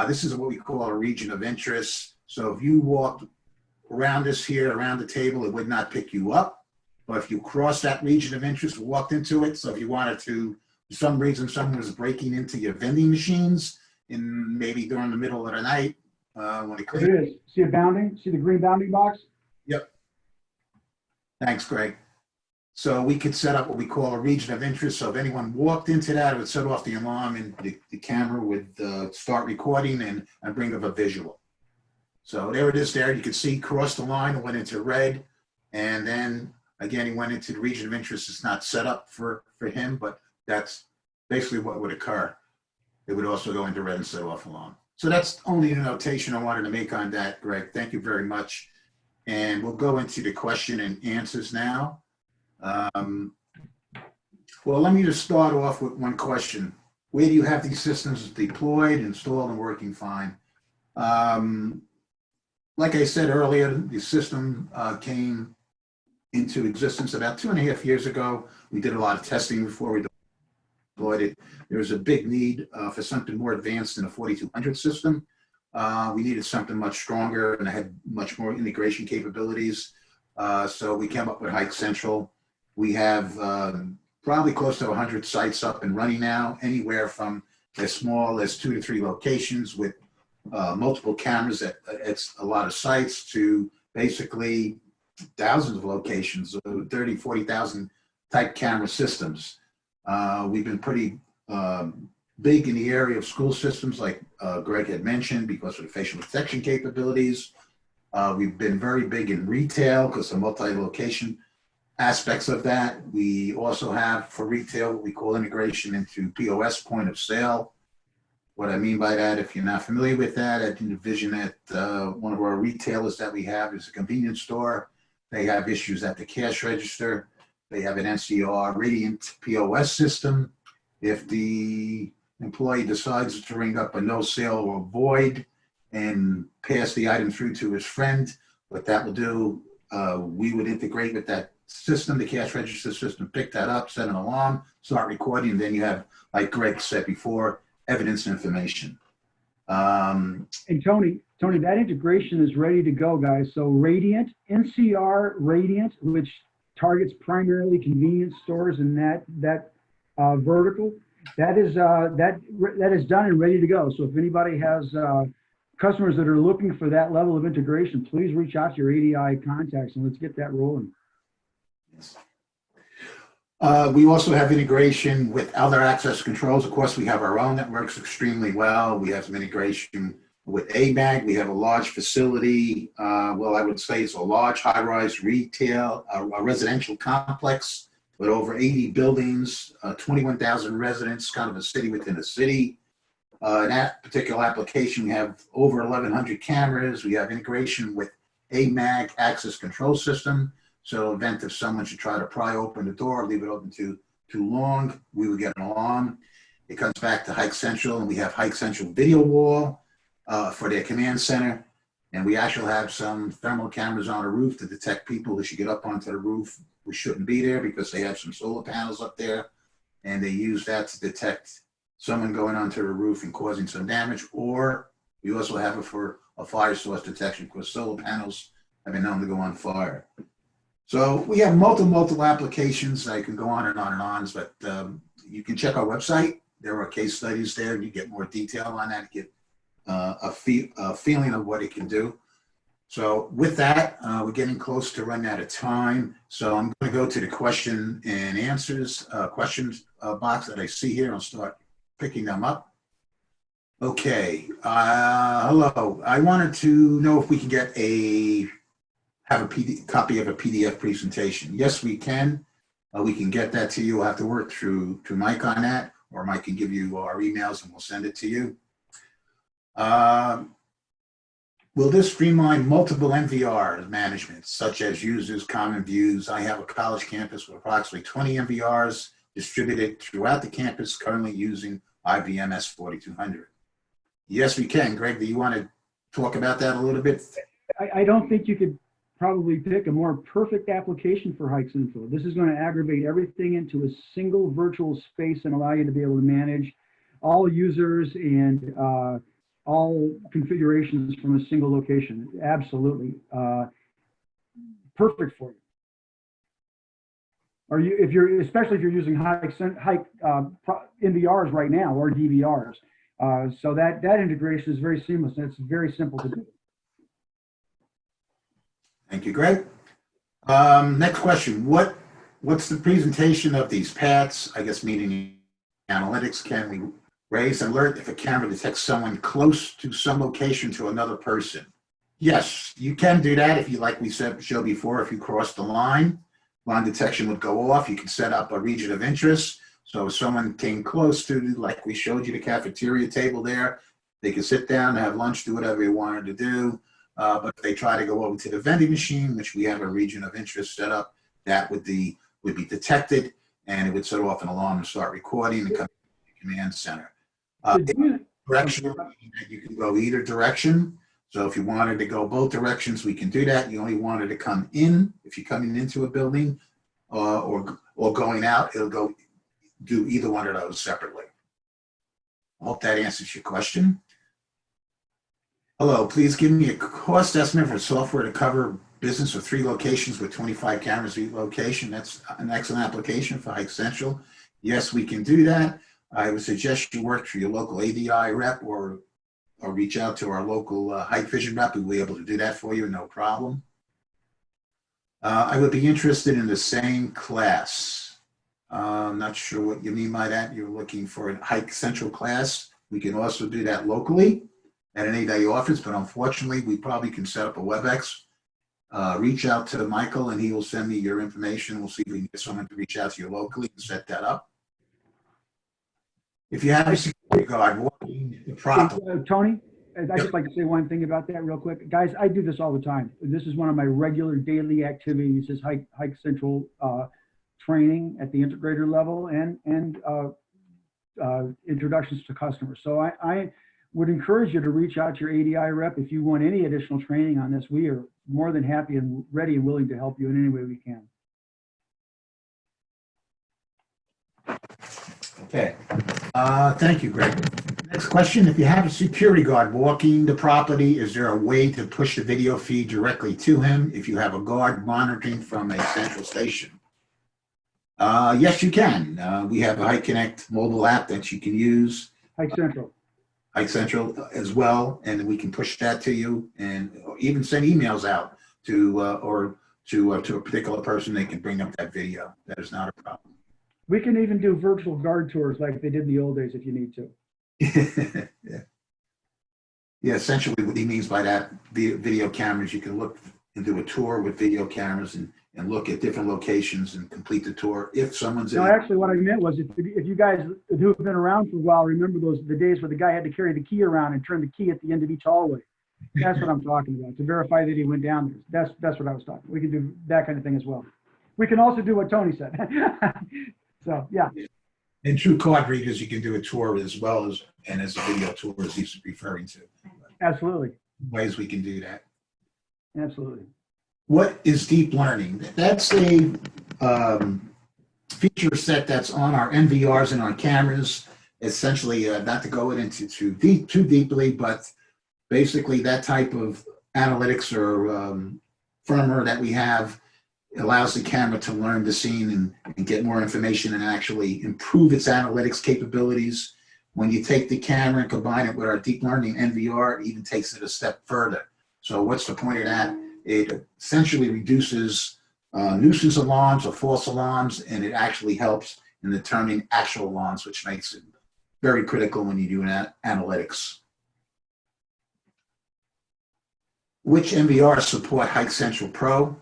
This is what we call a region of interest. So if you walked around this here, around the table, it would not pick you up. But if you cross that region of interest, walked into it, so if you wanted to, for some reason, someone was breaking into your vending machines in maybe during the middle of the night, when it There it is. See it bounding? See the green bounding box? Yep. Thanks, Greg. So we could set up what we call a region of interest. So if anyone walked into that, it would set off the alarm, and the camera would start recording and bring up a visual. So there it is there. You can see crossed the line and went into red. And then again, he went into the region of interest. It's not set up for him, but that's basically what would occur. It would also go into red and set off alarm. So that's only the notation I wanted to make on that, Greg. Thank you very much. And we'll go into the question and answers now. Well, let me just start off with one question. where do you have these systems deployed, installed, and working fine? Like I said earlier, the system came into existence about 2.5 years ago. We did a lot of testing before we deployed it. There was a big need for something more advanced than a 4200 system. We needed something much stronger and had much more integration capabilities. So we came up with HikCentral. We have probably close to 100 sites up and running now, anywhere from as small as 2 to 3 locations with multiple cameras at a lot of sites to basically thousands of locations, 30, 40,000 type camera systems. We've been pretty big in the area of school systems, like Greg had mentioned, because of the facial detection capabilities. We've been very big in retail because of multi-location aspects of that. We also have for retail what we call integration into POS, point of sale. What I mean by that, if you're not familiar with that, I can envision that one of our retailers that we have is a convenience store. They have issues at the cash register. They have an NCR Radiant POS system. If the employee decides to ring up a no sale or void and pass the item through to his friend, what that will do, we would integrate with that system, the cash register system, pick that up, set an alarm, start recording, and then you have, like Greg said before, evidence and information. And Tony, that integration is ready to go, guys. So Radiant, NCR Radiant, which targets primarily convenience stores and that vertical, that is done and ready to go. So if anybody has customers that are looking for that level of integration, please reach out to your ADI contacts and let's get that rolling. Yes. We also have integration with other access controls. Of course, we have our own that works extremely well. We have some integration with AMAG. We have a large facility. Well, I would say it's a large high-rise retail, a residential complex with over 80 buildings, 21,000 residents, kind of a city within a city. In that particular application, we have over 1,100 cameras. We have integration with AMAG access control system. So event if someone should try to pry open the door, leave it open too long, we would get an alarm. It comes back to HikCentral, and we have HikCentral video wall for their command center. And we actually have some thermal cameras on the roof to detect people who should get up onto the roof who shouldn't be there because they have some solar panels up there. And they use that to detect someone going onto the roof and causing some damage. Or we also have it for a fire source detection because solar panels have been known to go on fire. So we have multiple applications. I can go on and on and on, but you can check our website. There are case studies there. You get more detail on that, get a feeling of what it can do. So with that, we're getting close to running out of time. So I'm going to go to the question and answers questions box that I see here. I'll start picking them up. Okay. Hello. I wanted to know if we can get have a copy of a PDF presentation. Yes, we can. We can get that to you. We'll have to work through Mike on that, or Mike can give you our emails and we'll send it to you. Will this streamline multiple MVR management, such as users, common views? I have a college campus with approximately 20 MVRs distributed throughout the campus, currently using IBM S4200. Yes, we can. Greg, do you want to talk about that a little bit? I don't think you could probably pick a more perfect application for HikCentral. This is going to aggregate everything into a single virtual space and allow you to be able to manage all users and all configurations from a single location. Absolutely. Perfect for you. Or especially if you're using NVRs right now or DVRs. So that integration is very seamless and it's very simple to do. Thank you, Greg. Next question. What's the presentation of these paths? I guess meaning analytics. Can we raise an alert if a camera detects someone close to some location to another person? Yes, you can do that if you, like we showed before, if you cross the line detection would go off. You can set up a region of interest. So if someone came close to, like we showed you, the cafeteria table there, they could sit down, have lunch, do whatever they wanted to do. But if they try to go over to the vending machine, which we have a region of interest set up, that would be detected, and it would set off an alarm and start recording. And you command center. Did you- Direction, you can go either direction. So if you wanted to go both directions, we can do that. You only wanted to come in, if you're coming into a building, or going out, it'll go do either one of those separately. I hope that answers your question. Hello, please give me a cost estimate for software to cover business with 3 locations with 25 cameras each location. That's an excellent application for HikCentral. Yes, we can do that. I would suggest you work for your local ADI rep or reach out to our local Hikvision rep. We'll be able to do that for you, no problem. I would be interested in the same class. I'm not sure what you mean by that. You're looking for a HikCentral class. We can also do that locally at an ADI office, but unfortunately, we probably can set up a WebEx. Reach out to Michael and he will send me your information. We'll see if we can get someone to reach out to you locally and set that up. If you have a security guard walking the property. Tony, I'd just like to say one thing about that real quick. Guys, I do this all the time. This is one of my regular daily activities is HikCentral training at the integrator level and introductions to customers. So I would encourage you to reach out to your ADI rep if you want any additional training on this. We are more than happy and ready and willing to help you in any way we can. Okay. Thank you, Greg. Next question. If you have a security guard walking the property, is there a way to push the video feed directly to him if you have a guard monitoring from a central station? Yes, you can. We have a HikConnect mobile app that you can use. HikCentral as well, and we can push that to you and even send emails out to a particular person. They can bring up that video. That is not a problem. We can even do virtual guard tours like they did in the old days if you need to. Yeah, essentially what he means by that, video cameras, you can look and do a tour with video cameras and look at different locations and complete the tour if someone's in. No, actually what I meant was if you guys who have been around for a while remember the days where the guy had to carry the key around and turn the key at the end of each hallway. That's what I'm talking about, to verify that he went down there. That's what I was talking about. We can do that kind of thing as well. We can also do what Tony said. So, yeah. In true card readers, you can do a tour as well as a video tour as he's referring to. Absolutely. Ways we can do that. Absolutely. What is deep learning? That's a feature set that's on our NVRs and our cameras. Essentially, not to go into too deeply, but basically that type of analytics or firmware that we have allows the camera to learn the scene and get more information and actually improve its analytics capabilities. When you take the camera and combine it with our deep learning NVR, it even takes it a step further. So what's the point of that? It essentially reduces nuisance alarms or false alarms, and it actually helps in determining actual alarms, which makes it very critical when you do analytics. Which NVR support HikCentral Pro?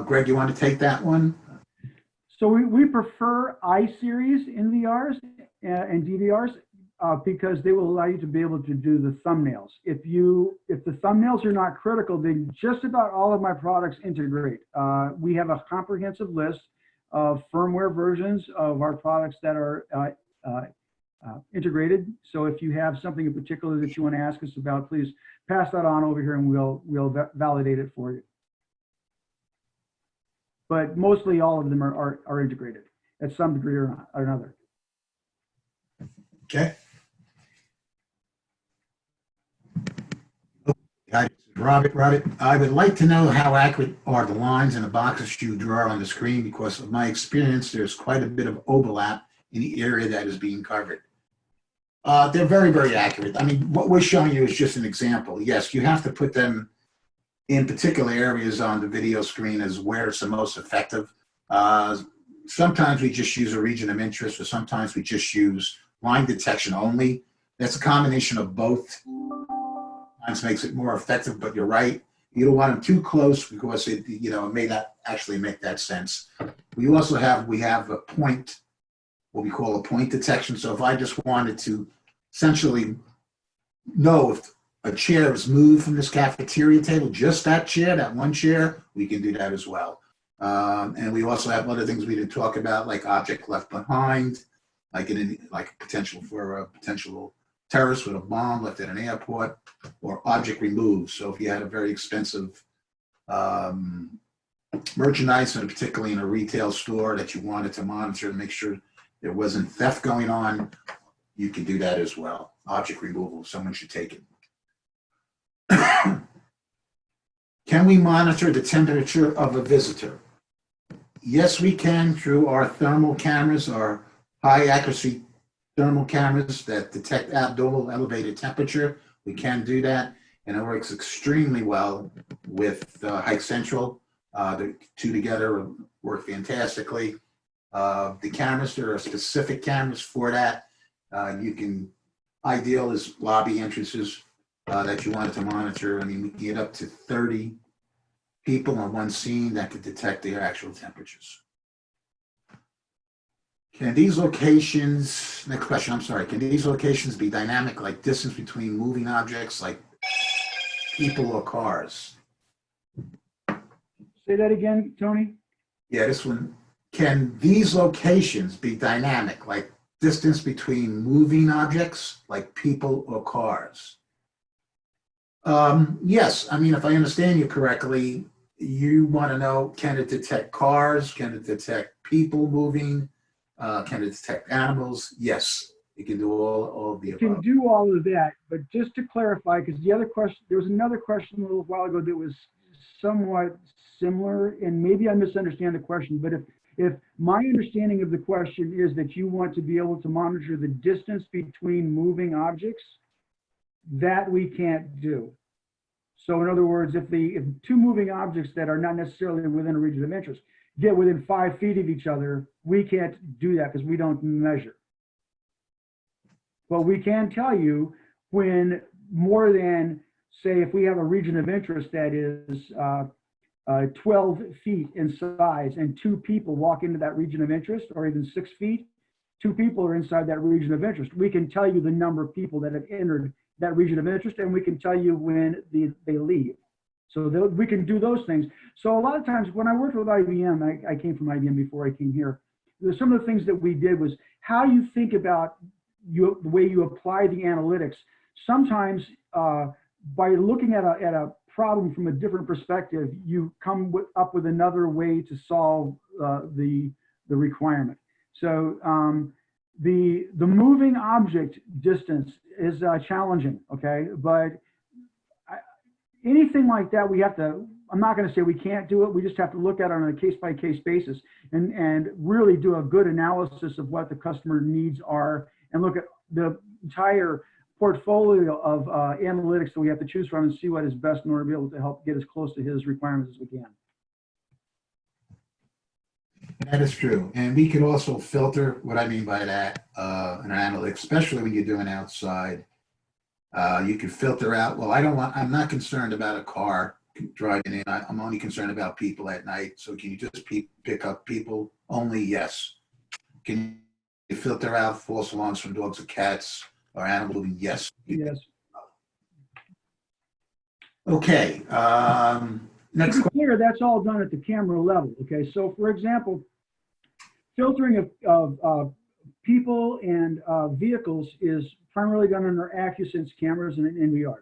Greg, you want to take that one? So we prefer I-series NVRs and DVRs because they will allow you to be able to do the thumbnails. If the thumbnails are not critical, then just about all of my products integrate. We have a comprehensive list of firmware versions of our products that are integrated. So if you have something in particular that you want to ask us about, please pass that on over here and we'll validate it for you. But mostly all of them are integrated at some degree or another. Okay. Robert, I would like to know how accurate are the lines and the boxes you draw on the screen, because of my experience, there's quite a bit of overlap in the area that is being covered. They're very, very accurate. I mean, what we're showing you is just an example. Yes, you have to put them in particular areas on the video screen as where it's the most effective. Sometimes we just use a region of interest, or sometimes we just use line detection only. That's a combination of both. Sometimes makes it more effective, but you're right. You don't want them too close because it may not actually make that sense. We also have a point, what we call a point detection. So if I just wanted to essentially know if a chair is moved from this cafeteria table, just that chair, that one chair, we can do that as well. And we also have other things we didn't talk about, like object left behind, like like a potential for a potential terrorist with a bomb left at an airport, or object removed. So if you had a very expensive merchandise, and particularly in a retail store, that you wanted to monitor and make sure there wasn't theft going on, you can do that as well. Object removal, someone should take it. Can we monitor the temperature of a visitor? Yes, we can through our thermal cameras, our high accuracy thermal cameras that detect abnormal elevated temperature. We can do that, and it works extremely well with HikCentral. The two together work fantastically. The cameras, there are specific cameras for that. Ideal is lobby entrances that you wanted to monitor. I mean, we can get up to 30 people on one scene that could detect their actual temperatures. Can these locations, next question, I'm sorry, can these locations be dynamic, like distance between moving objects like people or cars? Say that again, Tony? Yeah, this one. Can these locations be dynamic, like distance between moving objects like people or cars? Yes, I mean, if I understand you correctly, you want to know, can it detect cars? Can it detect people moving? Can it detect animals? Yes, it can do all of the above. It can do all of that, but just to clarify, because the other question, there was another question a little while ago that was somewhat similar, and maybe I misunderstand the question, but if my understanding of the question is that you want to be able to monitor the distance between moving objects, that we can't do. So in other words, if two moving objects that are not necessarily within a region of interest get within 5 feet of each other, we can't do that because we don't measure. But we can tell you when more than, say, if we have a region of interest that is 12 feet in size and 2 people walk into that region of interest, or even 6 feet, 2 people are inside that region of interest, we can tell you the number of people that have entered that region of interest, and we can tell you when they leave. So we can do those things. So a lot of times when I worked with IBM, I came from IBM before I came here, some of the things that we did was how you think about the way you apply the analytics. Sometimes by looking at a problem from a different perspective, you come up with another way to solve the requirement. So the moving object distance is challenging, okay? But anything like that, we have to, I'm not going to say we can't do it. We just have to look at it on a case-by-case basis and really do a good analysis of what the customer needs are and look at the entire portfolio of analytics that we have to choose from and see what is best in order to be able to help get as close to his requirements as we can. That is true. And we can also filter. What I mean by that in analytics, especially when you're doing outside, you can filter out, well, I'm not concerned about a car driving in. I'm only concerned about people at night. So can you just pick up people only? Yes. Can you filter out false alarms from dogs or cats or animals? Yes. Yes. Okay. Next to be clear, that's all done at the camera level. Okay. So for example, filtering of people and vehicles is primarily done under AccuSense cameras and NVRs.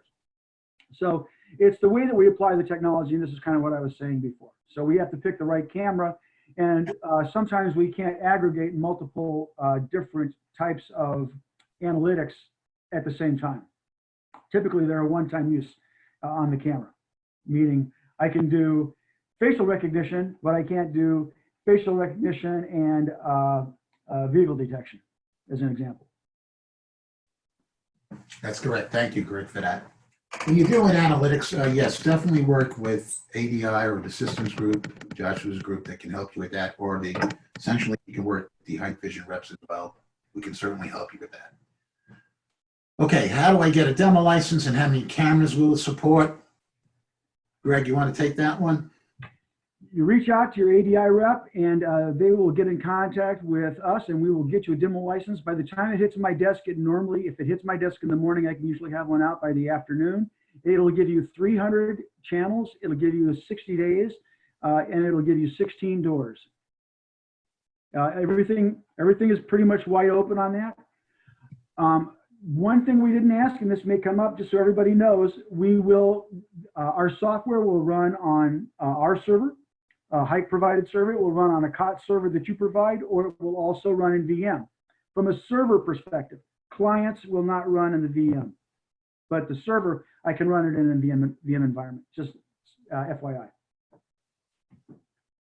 So it's the way that we apply the technology, and this is kind of what I was saying before. So we have to pick the right camera, and sometimes we can't aggregate multiple different types of analytics at the same time. Typically, they're a one-time use on the camera, meaning I can do facial recognition, but I can't do facial recognition and vehicle detection, as an example. That's correct. Thank you, Greg, for that. When you're doing analytics, yes, definitely work with ADI or the systems group, Joshua's group, that can help you with that, or essentially you can work with the Hikvision reps as well. We can certainly help you with that. Okay, how do I get a demo license and how many cameras will it support? Greg, you want to take that one? You reach out to your ADI rep and they will get in contact with us and we will get you a demo license. By the time it hits my desk, if it hits my desk in the morning, I can usually have one out by the afternoon. It'll give you 300 channels. It'll give you 60 days and it'll give you 16 doors. Everything is pretty much wide open on that. One thing we didn't ask, and this may come up just so everybody knows, our software will run on our server, Hike provided server. It will run on a COT server that you provide, or it will also run in VM. From a server perspective, clients will not run in the VM, but the server, I can run it in a VM environment, just FYI.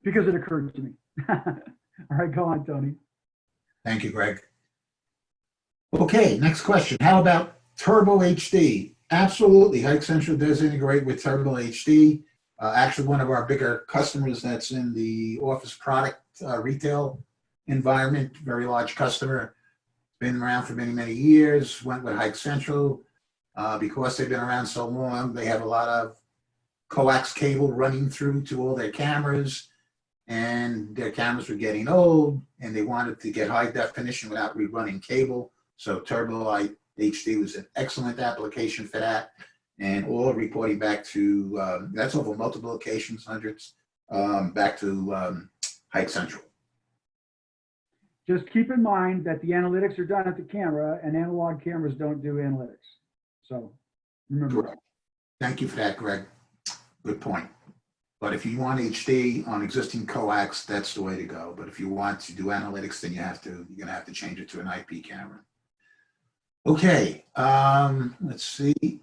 Because it occurred to me. All right, go on, Tony. Thank you, Greg. Okay, next question. How about Turbo HD? Absolutely, HikCentral does integrate with Turbo HD. Actually, one of our bigger customers that's in the office product retail environment, very large customer, been around for many, many years, went with HikCentral. Because they've been around so long, they have a lot of coax cable running through to all their cameras, and their cameras were getting old, and they wanted to get high definition without rerunning cable. So Turbo HD was an excellent application for that, and all reporting back to, that's over multiple occasions, hundreds, back to HikCentral. Just keep in mind that the analytics are done at the camera, and analog cameras don't do analytics. So remember that. Thank you for that, Greg. Good point. But if you want HD on existing coax, that's the way to go. But if you want to do analytics, then you're gonna have to change it to an IP camera. Okay, let's see.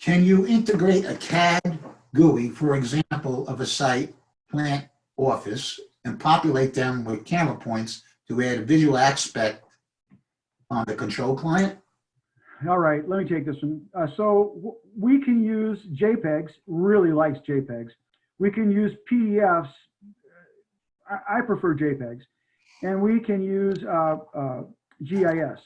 Can you integrate a CAD GUI, for example, of a site, plant, office, and populate them with camera points to add a visual aspect on the control client? All right, let me take this one. So we can use JPEGs, really likes JPEGs. We can use PDFs. I prefer JPEGs. And we can use GIS.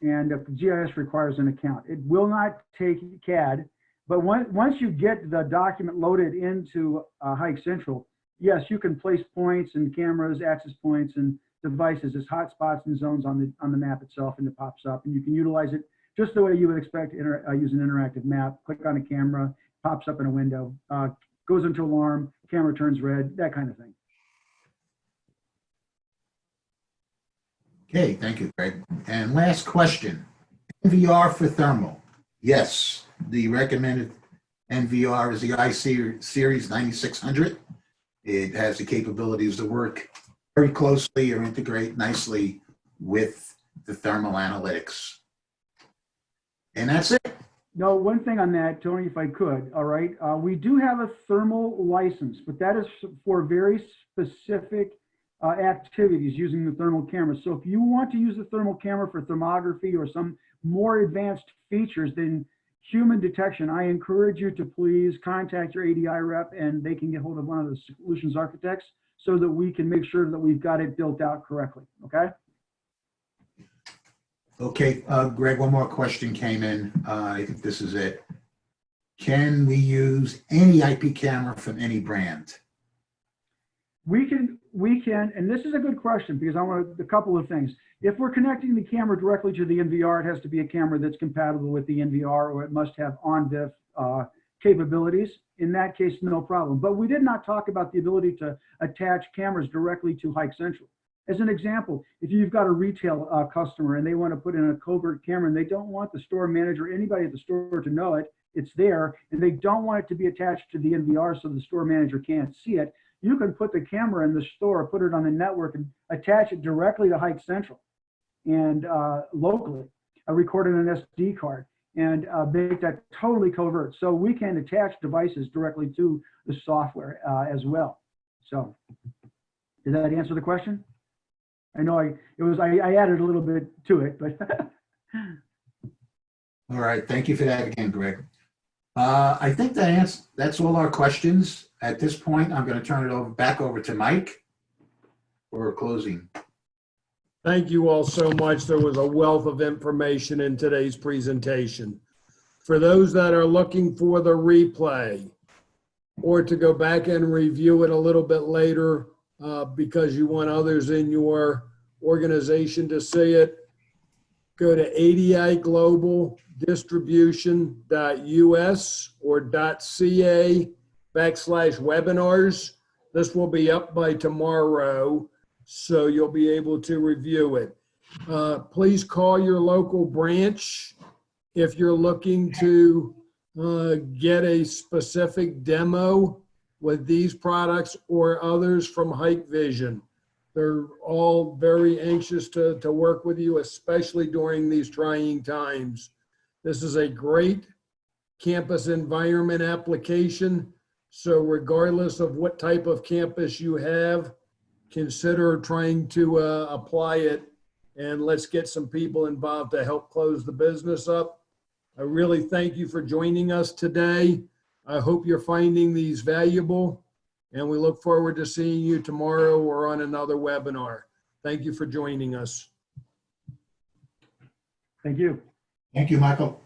And if GIS requires an account, it will not take CAD. But once you get the document loaded into HikCentral, yes, you can place points and cameras, access points, and devices as hotspots and zones on the map itself, and it pops up. And you can utilize it just the way you would expect to use an interactive map. Click on a camera, pops up in a window, goes into alarm, camera turns red, that kind of thing. Okay, thank you, Greg. And last question, NVR for thermal. Yes, the recommended NVR is the iSeries 9600. It has the capabilities to work very closely or integrate nicely with the thermal analytics. And that's it. No, one thing on that, Tony, if I could, all right. We do have a thermal license, but that is for very specific activities using the thermal camera. So if you want to use the thermal camera for thermography or some more advanced features than human detection, I encourage you to please contact your ADI rep, and they can get hold of one of the solutions architects so that we can make sure that we've got it built out correctly, okay? Okay, Greg, one more question came in. I think this is it. Can we use any IP camera from any brand? We can, and this is a good question because I want a couple of things. If we're connecting the camera directly to the NVR, it has to be a camera that's compatible with the NVR, or it must have on-diff capabilities. In that case, no problem. But we did not talk about the ability to attach cameras directly to HikCentral. As an example, if you've got a retail customer and they want to put in a covert camera and they don't want the store manager, anybody at the store to know it, it's there, and they don't want it to be attached to the NVR so the store manager can't see it, you can put the camera in the store, put it on the network, and attach it directly to HikCentral and locally, record it on an SD card, and make that totally covert. So we can attach devices directly to the software as well. So did that answer the question? I know I added a little bit to it, but. All right, thank you for that again, Greg. I think that's all our questions. At this point, I'm going to turn it back over to Mike for closing. Thank you all so much. There was a wealth of information in today's presentation. For those that are looking for the replay or to go back and review it a little bit later because you want others in your organization to see it, go to adiglobaldistribution.us or .ca/webinars. This will be up by tomorrow. so you'll be able to review it. Please call your local branch if you're looking to get a specific demo with these products or others from Hikvision. They're all very anxious to work with you, especially during these trying times. This is a great campus environment application. So regardless of what type of campus you have, consider trying to apply it, and let's get some people involved to help close the business up. I really thank you for joining us today. I hope you're finding these valuable, and we look forward to seeing you tomorrow or on another webinar. Thank you for joining us. Thank you. Thank you, Michael.